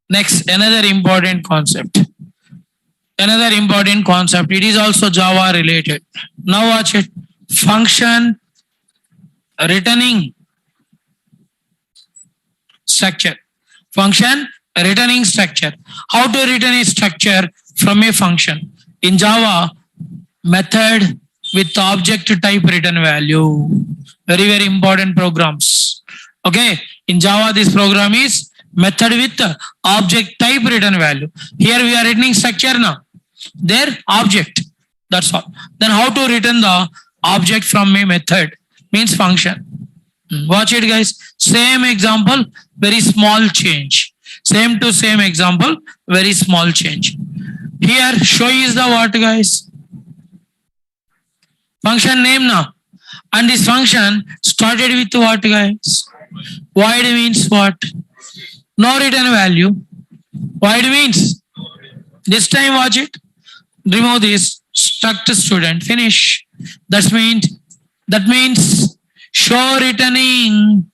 Next, another important concept. Another important concept. It is also Java related. Now watch it. Function returning structure. Function returning structure. How to return a structure from a function? In Java, method with object type return value. Very, very important programs. Okay. In Java, this program is method with object type return value. Here we are returning structure now. Their object. That's all. Then how to return the object from a method? Means function. Watch it, guys. Same example, very small change. Same to same example, very small change. Here, show is the what, guys? Function name now. And this function started with what, guys? Void means what? No return value. Void means this time watch it. Remove this struct student. Finish. That means show returning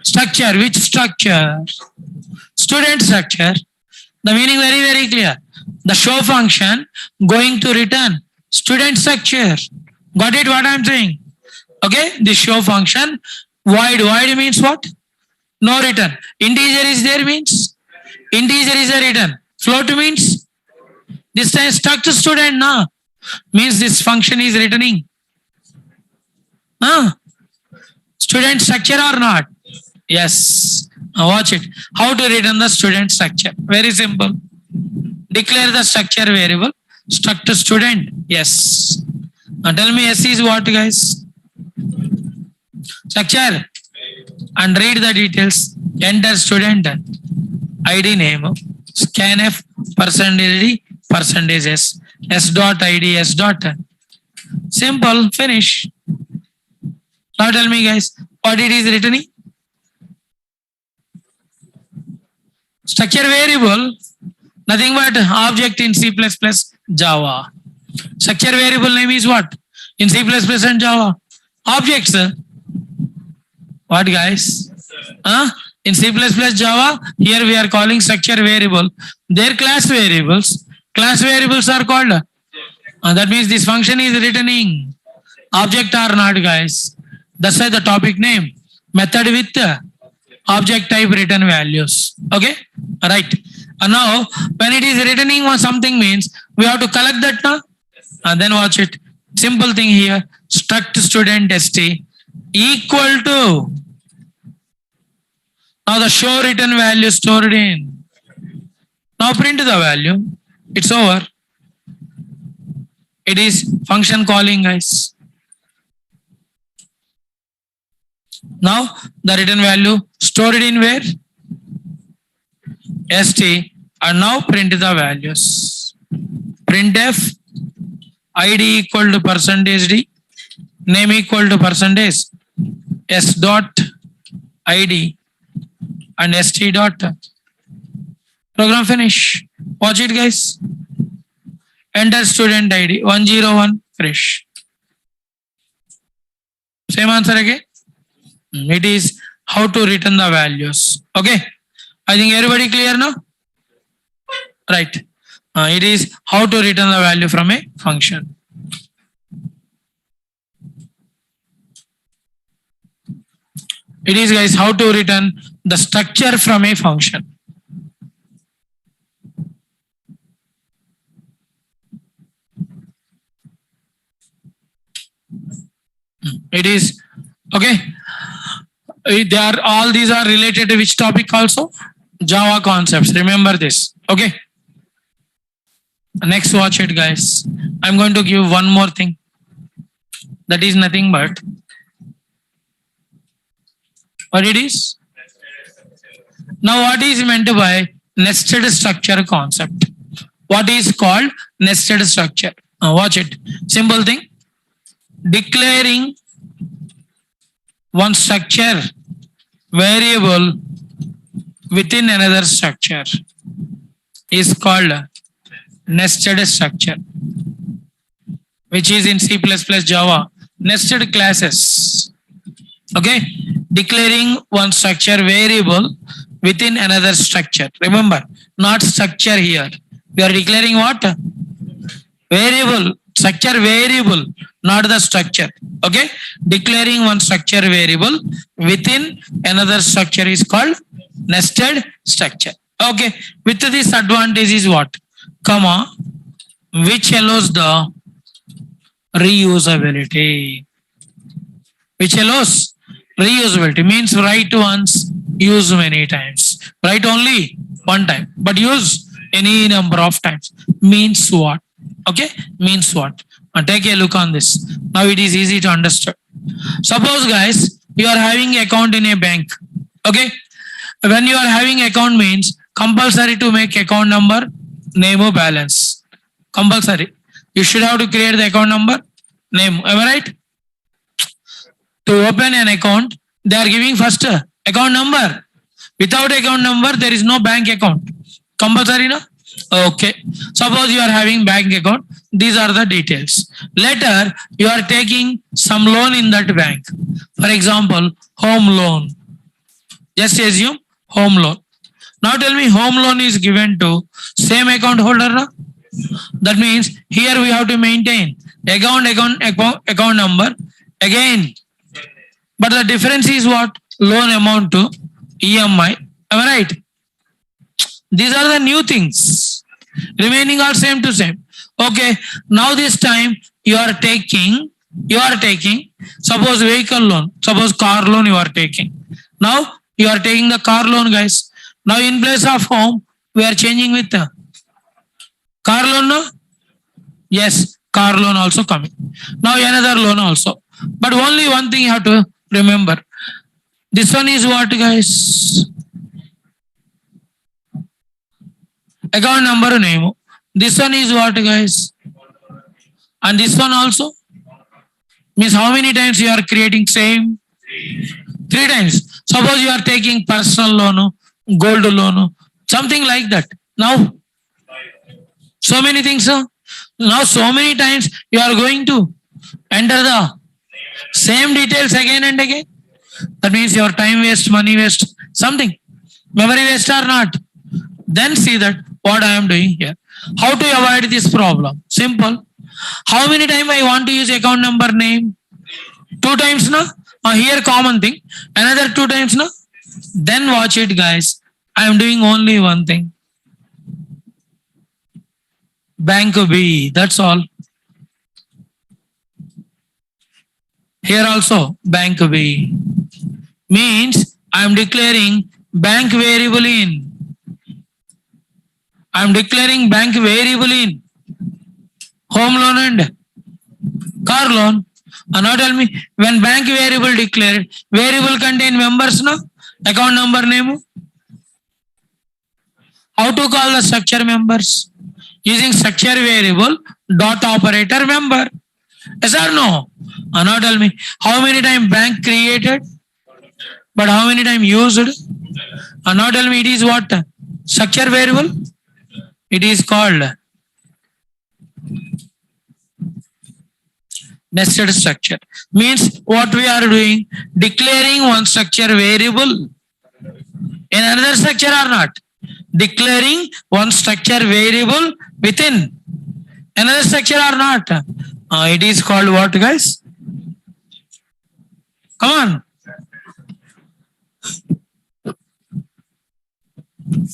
structure. Which structure? Student structure. The meaning very, very clear. The show function going to return student structure. Got it what I'm saying? Okay. The show function void. Void means what? No return. Integer is there means integer is a return. Float means this time struct student now means this function is returning. Student structure or not? Yes. Now watch it. How to return the student structure? Very simple. Declare the structure variable. Struct student. Yes. Now tell me S is what, guys? Structure. And read the details. Enter student ID name. Scanf percentage percentage S. S dot ID S dot. Simple. Finish. Now tell me, guys, what it is returning? Structure variable, nothing but object in C++ Java. Structure variable name is what? In C++ and Java. Objects. What, guys? In C++ Java, here we are calling structure variable. Their class variables. Class variables are called. That means this function is returning object or not, guys. That's why the topic name. Method with object type return values. Okay? Right. And now, when it is returning something means we have to collect that now. And then watch it. Simple thing here. Struct student st equal to. Now the show return value stored in. Now print the value. It's over. It is function calling, guys. Now the return value stored in where? st, and now print the values. Printf ID equal to percentage D, name equal to percentage S dot ID and ST dot program finish. Watch it guys. Enter student ID 101 fresh. Same answer again. It is how to return the values. Okay. I think everybody clear now? Right. It is how to return the value from a function. It is guys how to return the structure from a function. It is okay. They are all these are related to which topic also? Java concepts. Remember this. Okay. Next, watch it, guys. I'm going to give one more thing. That is nothing but what it is. Now, what is meant by nested structure concept? What is called nested structure? Watch it. Simple thing. Declaring one structure variable within another structure is called nested structure, which is in C++ Java, nested classes. Okay, declaring one structure variable within another structure. Remember, not structure here. We are declaring what? Variable, structure variable, not the structure. Okay, declaring one structure variable within another structure is called nested structure. Okay, with this advantage is what? Comma, which allows the reusability. Which allows reusability means write once, use many times. Write only one time, but use any number of times. Means what? Okay, means what? Take a look on this. Now it is easy to understand. Suppose guys, you are having account in a bank. Okay, when you are having account means compulsory to make account number, name or balance. Compulsory. You should have to create the account number, name. Am I right? To open an account, they are giving first account number. Without account number, there is no bank account. Compulsory, no? Okay. Suppose you are having bank account. These are the details. Later, you are taking some loan in that bank. For example, home loan. Just assume home loan. Now tell me, home loan is given to same account holder. No? That means here we have to maintain account number again. But the difference is what? Loan amount to EMI. Am I right? These are the new things. Remaining are same to same. Okay. Now this time you are taking, suppose vehicle loan, suppose car loan you are taking. Now you are taking the car loan, guys. Now in place of home, we are changing with the car loan. No? Yes, car loan also coming. Now another loan also. But only one thing you have to remember. This one is what, guys? Account number, name. This one is what, guys? And this one also? Means how many times you are creating same? 3 times. Suppose you are taking personal loan, gold loan, something like that. Now, so many things. Now, so many times you are going to enter the same details again and again. That means your time waste, money waste, something. Memory waste or not. Then see that what I am doing here. How to avoid this problem? Simple. How many times I want to use account number, name? 2 times, no? Here common thing. Another 2 times, no? Then watch it, guys. I am doing only one thing. Bank B. That's all. Here also bank B. Means I am declaring bank variable in. I am declaring bank variable in home loan and car loan. And now tell me, when bank variable declared, variable contain members, no? Account number, name. How to call the structure members? using structure variable dot operator member. Yes or no? Now tell me how many time bank created, but how many time used? Now tell me it is what? Structure variable. It is called nested structure. Means what we are doing? Declaring one structure variable in another structure or not? Declaring one structure variable within another structure or not? It is called what, guys? Come on.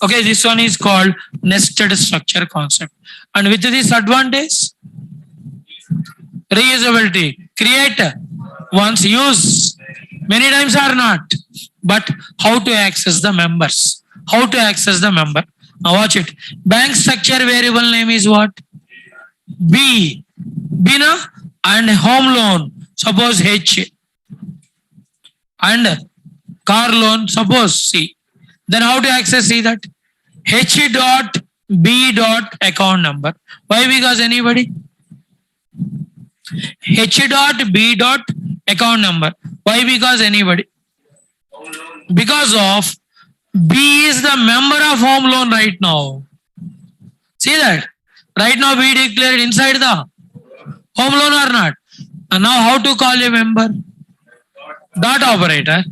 Okay, this one is called nested structure concept. And with this advantage, reusability, create once, use many times or not. But how to access the members? How to access the member? Now watch it. Bank structure variable name is what? B. B na? And home loan, suppose H. And car loan, suppose C. Then how to access see that? H dot B dot account number. Why? Because anybody? H dot B dot account number. Why? Because anybody? Because of B is the member of home loan right now. See that? Right now B declared inside the home loan or not? And now how to call a member? Dot operator.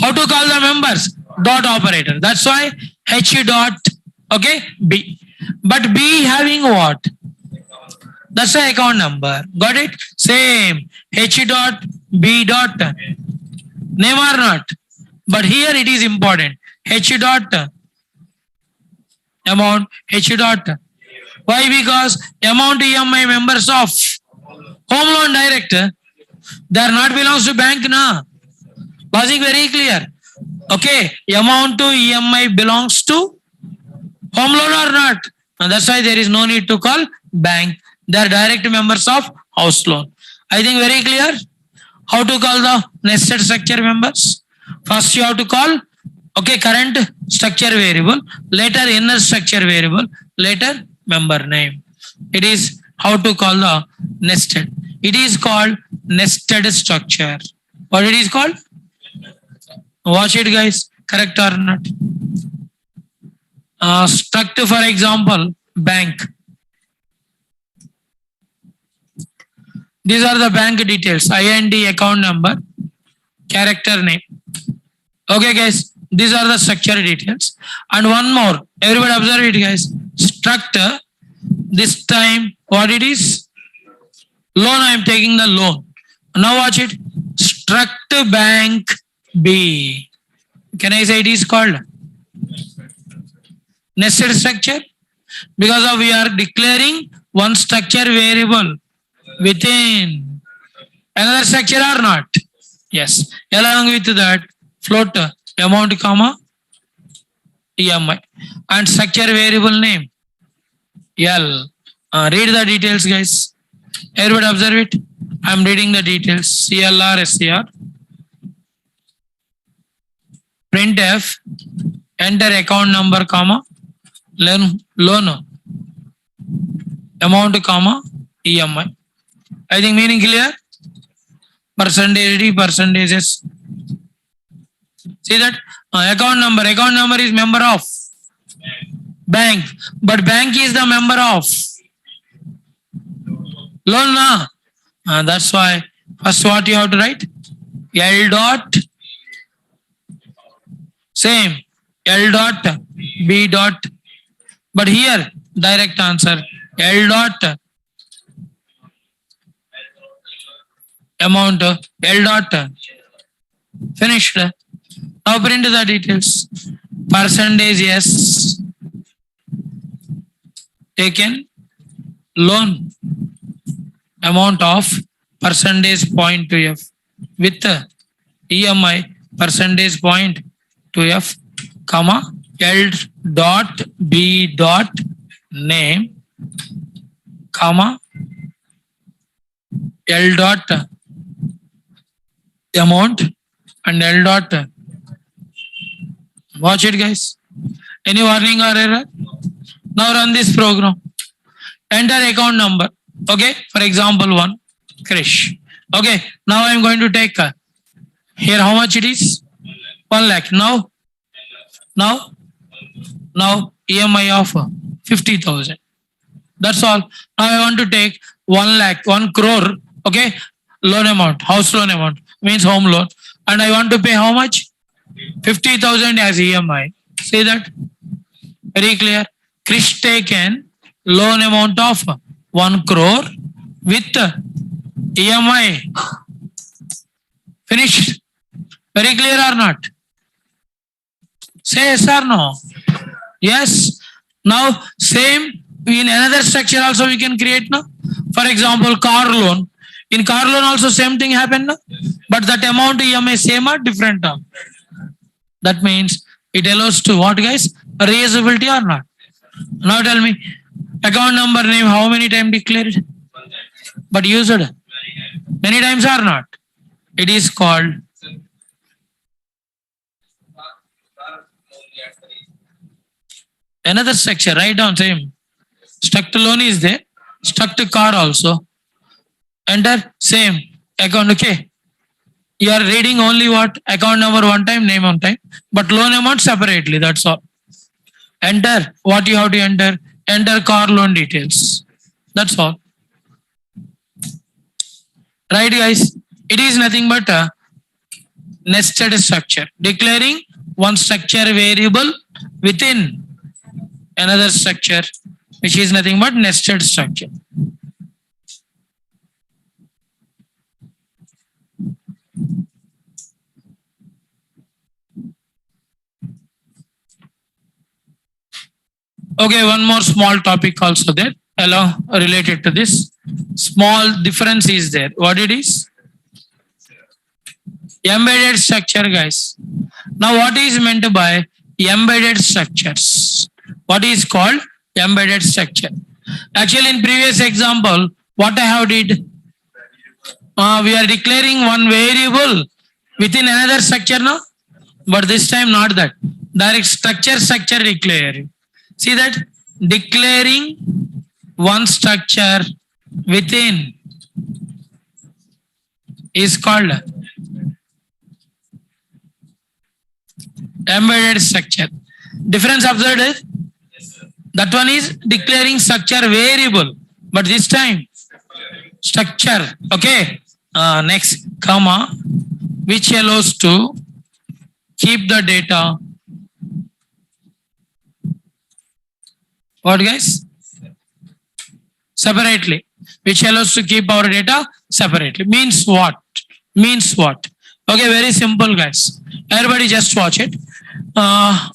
How to call the members? Dot operator. That's why H dot, okay, B. But B having what? That's the account number. Got it? Same. H dot B dot name or not? But here it is important. H dot amount. H dot. Why? Because amount EMI members of home loan direct, they are not belongs to bank na. Logic very clear. Okay, amount to EMI belongs to home loan or not? And that's why there is no need to call bank. They are direct members of house loan. I think very clear how to call the nested structure members. First you have to call, okay, current structure variable, later inner structure variable, later member name. It is how to call the nested. It is called nested structure. What it is called? Watch it, guys. Correct or not? Struct, for example, bank. These are the bank details. IND account number, character name. Okay, guys. These are the structure details. And one more. Everybody observe it, guys. Struct. This time, what it is? Loan. I am taking the loan. Now watch it. Struct bank B. Can I say it is called nested structure? Because of we are declaring one structure variable within another structure or not? Yes. Along with that, float amount comma EMI and structure variable name L. Read the details, guys. Everybody observe it. I am reading the details. CLR, SCR. Printf, enter account number, comma, loan, amount, comma, EMI. I think meaning clear? Percentage, percentages. See that? Account number is member of bank, but bank is the member of loan na. That's why first what you have to write? L dot same L dot B dot, but here direct answer L dot amount L dot finished. Now print the details. Percentage yes taken, loan amount of percentage point to F with EMI percentage point to F, comma L dot B dot name, comma L dot amount and L dot. Watch it, guys. Any warning or error? Now run this program. enter account number. Okay, for example, one Krish. Okay, now I am going to take here how much it is? 1 lakh. Now EMI of 50,000. That's all. Now I want to take 1 lakh, 1 crore. Okay, loan amount, house loan amount means home loan, and I want to pay how much? 50,000 as EMI. See that? Very clear. Krish taken loan amount of 1 crore with EMI. Finished. Very clear or not? Say yes or no? Yes. Now same in another structure also we can create now. For example, car loan. In car loan also same thing happen now. But that amount EMI same or different? That means it allows to what, guys? Reusability or not? Now tell me, account number name how many times declared? But used many times or not? It is called another structure. Write down same. Struct loan is there. Struct car also. Enter same account. Okay. You are reading only what? Account number one time, name one time. But loan amount separately. That's all. Enter what you have to enter. Enter car loan details. That's all. Right, guys? It is nothing but a nested structure. Declaring one structure variable within another structure, which is nothing but nested structure. Okay, one more small topic also there, along related to this. Small difference is there. What it is? Embedded structure, guys. Now, what is meant by embedded structures? What is called embedded structure? Actually, in previous example, what I have did? We are declaring one variable within another structure now, but this time not that. Direct structure declaring. See that? Declaring one structure within is called embedded structure. Difference observed is that one is declaring structure variable, but this time structure. Okay. Next, comma, which allows to keep the data. What, guys? Separately. Which allows to keep our data separately. Means what? Means what? Okay, very simple, guys. Everybody just watch it.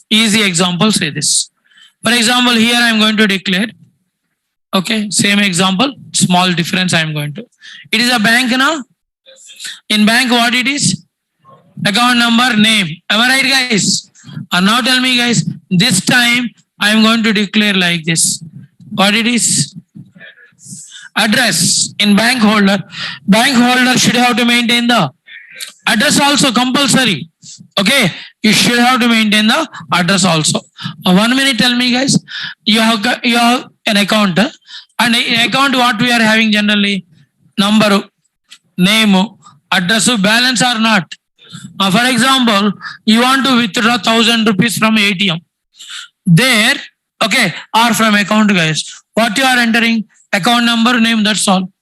Easy example, say this. For example, here I am going to declare. Okay, same example, small difference I am going to. It is a bank now. In bank, what it is? Account number, name. Am I right, guys? And now tell me, guys, this time I am going to declare like this. What it is? Address. In bank holder should have to maintain the address also compulsory. Okay, you should have to maintain the address also. 1 minute, tell me, guys. You have an account, and in account what we are having generally, number, name, address, balance or not. For example, you want to withdraw 1,000 rupees from ATM. There, okay, or from account, guys. What you are entering? Account number, name, that's all.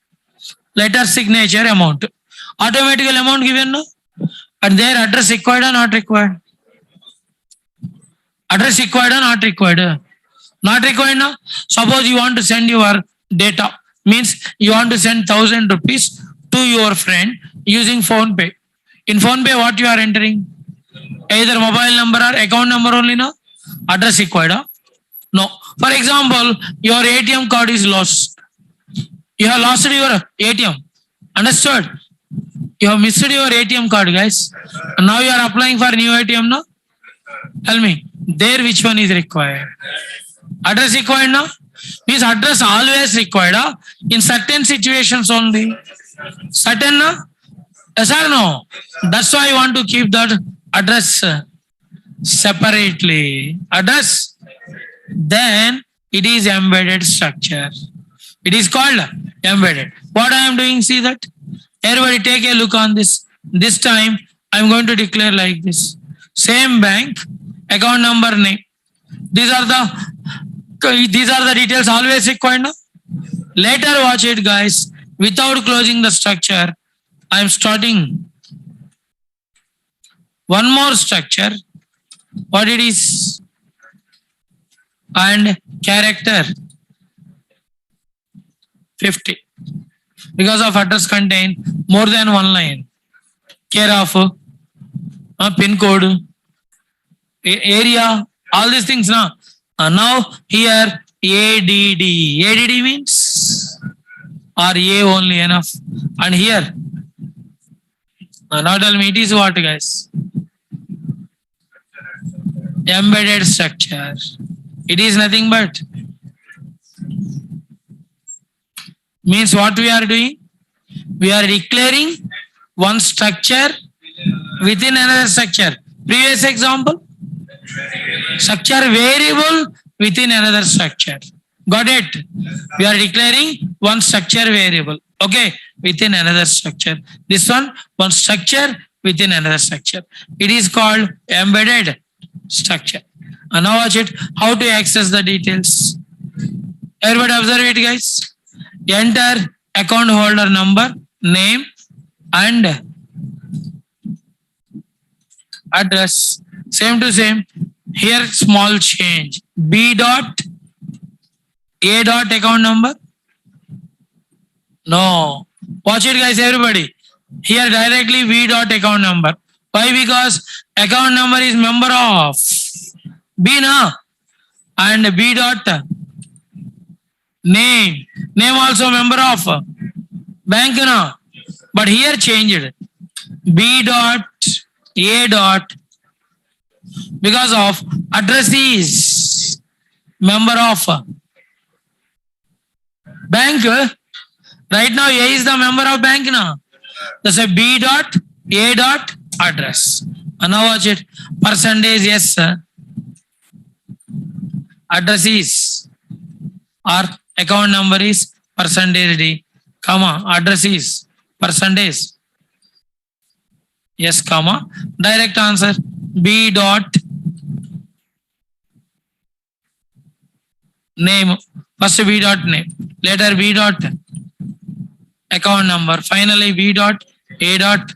Letter, signature, amount. Automatical amount given, no? And their address required or not required? Address required or not required? Not required now. Suppose you want to send your data. Means you want to send 1,000 rupees to your friend using PhonePe. In PhonePe, what you are entering? Either mobile number or account number only, no? Address required? No. For example, your ATM card is lost. You have lost your ATM. Understood? You have missed your ATM card, guys. And now you are applying for new ATM, no? Tell me, there which one is required? Address required, no? Means address always required, huh? In certain situations only. Certain, no? Yes or no? That's why I want to keep that address separately. Address, then it is embedded structure. It is called embedded. What I am doing, see that? Everybody take a look on this. This time I am going to declare like this. Same bank, account number, name. These are the details always required. No? Later watch it, guys. Without closing the structure, I am starting one more structure. What it is? And character 50. Because of address contain more than one line. Care of pin code, area, all these things. Now here ADD. ADD means or A only enough. And here, now tell me it is what, guys? Embedded structure. It is nothing but means what we are doing? We are declaring one structure within another structure. Previous example, structure variable within another structure. Got it? We are declaring one structure variable. Okay, within another structure. This one structure within another structure. It is called embedded structure. And now watch it. How to access the details? Everybody observe it, guys. Enter account holder number, name, and address. Same to same. Here small change. B dot A dot account number. No. Watch it, guys, everybody. Here directly V dot account number. Why? Because account number is member of B na, and B dot name. Name also member of bank na. But here changed. B dot A dot, because of address is member of bank. Right now A is the member of bank now. That's a B dot A dot address. And now watch it. Percentage yes. Address is or account number is percentage D, comma, address is percentage. Yes, comma. Direct answer. B dot name. First B dot name. Later B dot account number. Finally B dot A dot.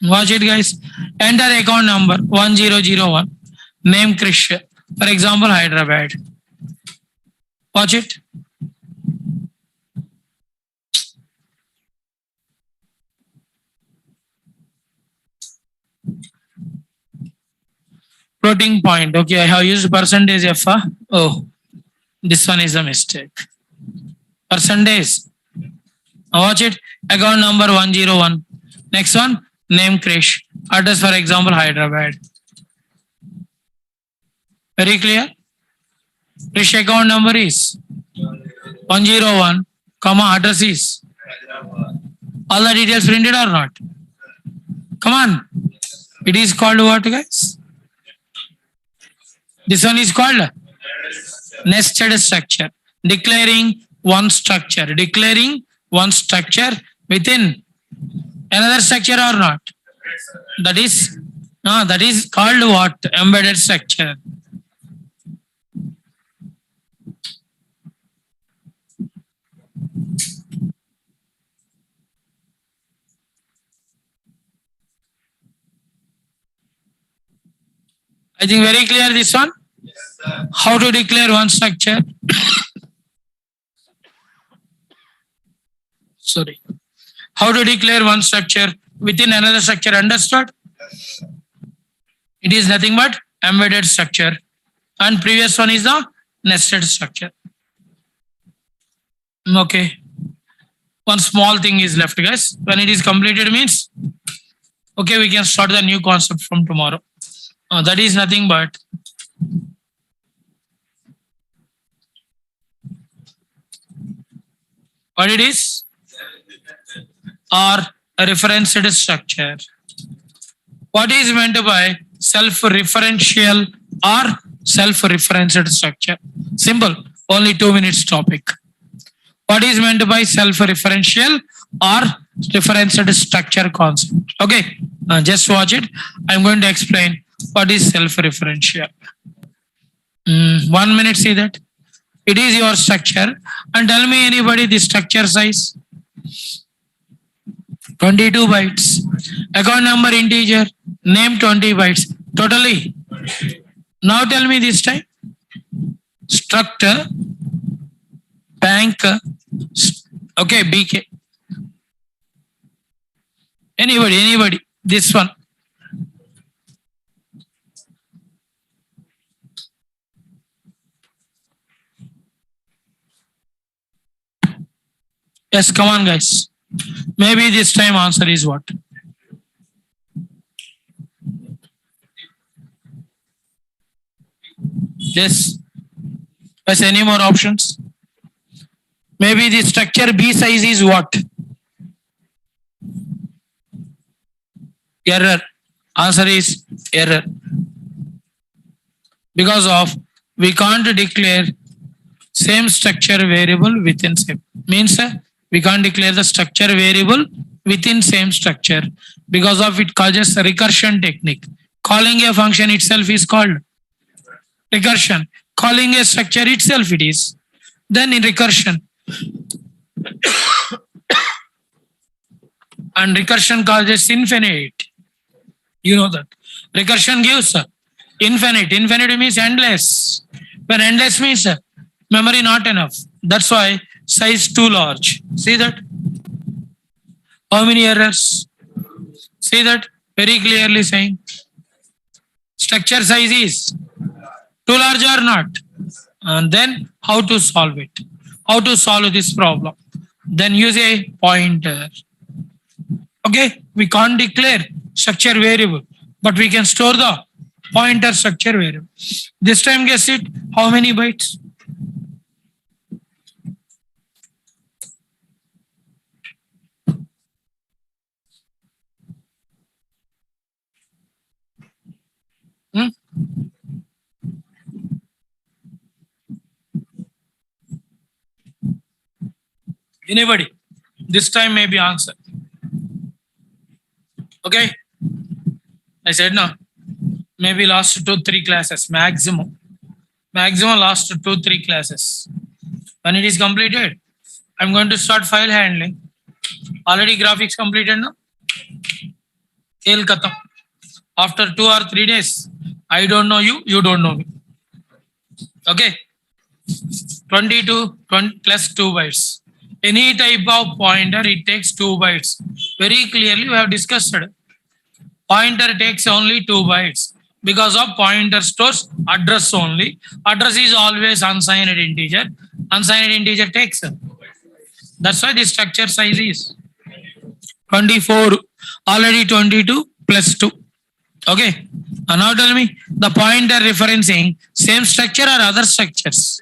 Watch it, guys. Enter account number 1001. Name Krish. For example, Hyderabad. Watch it. Floating point. Okay, I have used percentage F. Oh, this one is a mistake. Percentage. Watch it. Account number 101. Next one, name Krish. Address, for example, Hyderabad. Very clear? Krish account number is 101, comma, address is. All the details printed or not? Come on. It is called what, guys? This one is called nested structure. Declaring one structure. Declaring one structure within another structure or not? That is called what? Embedded structure. I think very clear this one. Yes, sir. How to declare one structure? Sorry. How to declare one structure within another structure? Understood? Yes, it is nothing but embedded structure. And previous one is the nested structure. Okay. One small thing is left, guys. When it is completed means, okay, we can start the new concept from tomorrow. That is nothing but what it is, or a referenced structure. What is meant by self-referential or self-referenced structure? Simple, only 2 minutes topic. What is meant by self-referential or referenced structure concept? Okay, just watch it. I'm going to explain what is self-referential. 1 minute, see that. It is your structure. And tell me anybody the structure size. 22 bytes. Account number integer. Name 20 bytes. Totally. Now tell me this time. Structure. Bank. Okay, BK. Anybody. This one. Yes, come on, guys. Maybe this time answer is what? Yes. Yes, any more options? Maybe the structure B size is what? Error. Answer is error. Because of we can't declare same structure variable within same. Means we can't declare the structure variable within same structure. Because of it causes recursion technique. Calling a function itself is called recursion. Calling a structure itself it is. Then in recursion. And recursion causes infinite. You know that. Recursion gives infinite. Infinite means endless. When endless means memory not enough. That's why size too large. See that? How many errors? See that? Very clearly saying. Structure size is too large or not. And then how to solve it? How to solve this problem? Then use a pointer. Okay, we can't declare structure variable, but we can store the pointer structure variable. This time guess it, how many bytes? Hmm? Anybody? This time maybe answer. Okay. I said no. Maybe last 2-3 classes maximum. Maximum last 2-3 classes. When it is completed, I'm going to start file handling. Already graphics completed now. After 2 or 3 days, I don't know you, you don't know me. Okay. 22 plus 2 bytes. Any type of pointer, it takes 2 bytes. Very clearly, we have discussed it. Pointer takes only 2 bytes because of pointer stores address only. Address is always unsigned integer. Unsigned integer takes. That's why the structure size is 24. Already 22 plus 2. Okay. And now tell me the pointer referencing same structure or other structures.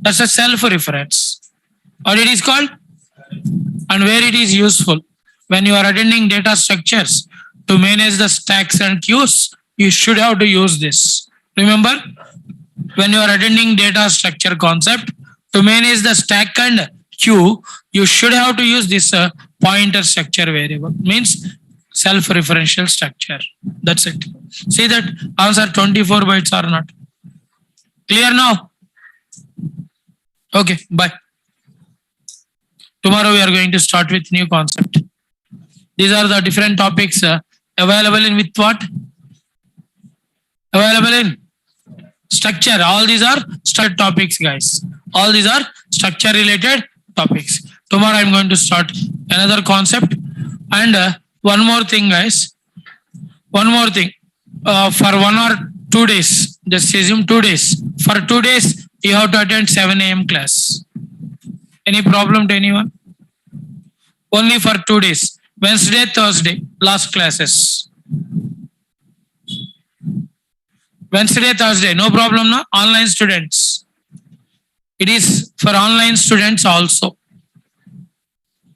That's a self-reference. What it is called? And where it is useful. When you are attending data structures to manage the stacks and queues, you should have to use this. Remember, when you are attending data structure concept to manage the stack and queue, you should have to use this pointer structure variable. Means self-referential structure. That's it. See that answer 24 bytes or not. Clear now? Okay, bye. Tomorrow we are going to start with new concept. These are the different topics available in with what? Available in structure. All these are structure topics, guys. All these are structure related topics. Tomorrow I'm going to start another concept. And one more thing, guys. One more thing. For 1 or 2 days, just assume 2 days. For 2 days, you have to attend 7 a.m. class. Any problem to anyone? Only for 2 days. Wednesday, Thursday, last classes. Wednesday, Thursday, no problem, no? Online students. It is for online students also.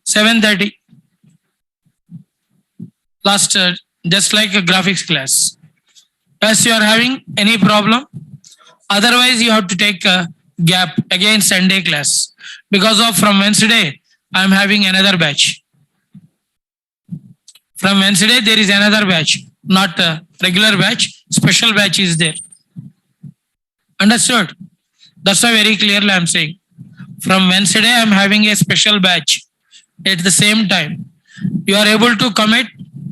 7:30. Last, just like a graphics class. As you are having any problem, otherwise you have to take gap again Sunday class because of from Wednesday I am having another batch. From Wednesday there is another batch, not a regular batch, special batch is there. Understood? That's why very clearly I am saying. From Wednesday I am having a special batch at the same time. You are able to commit,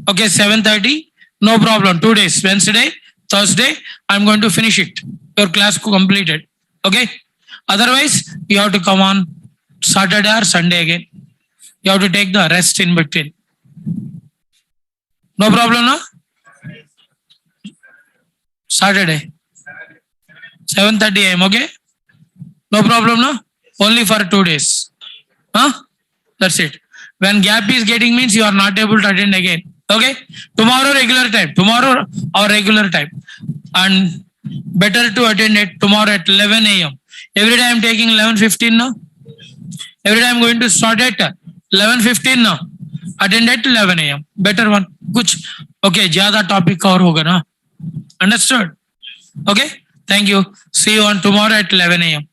okay, 7:30, no problem. 2 days, Wednesday, Thursday, I'm going to finish it. Your class completed. Okay. Otherwise, you have to come on Saturday or Sunday again. You have to take the rest in between. No problem, no? Saturday, 7:30 AM, okay? No problem, no? Only for 2 days. Huh? That's it. When gap is getting means you are not able to attend again. Okay? Tomorrow regular time. Tomorrow our regular time. And better to attend it tomorrow at 11 AM. Every day I am taking 11:15 now. Every day I am going to start at 11:15 now. Attend at 11 AM. Better one. कुछ okay ज़्यादा topic cover होगा ना. Understood? Okay? Thank you. See you on tomorrow at 11 AM.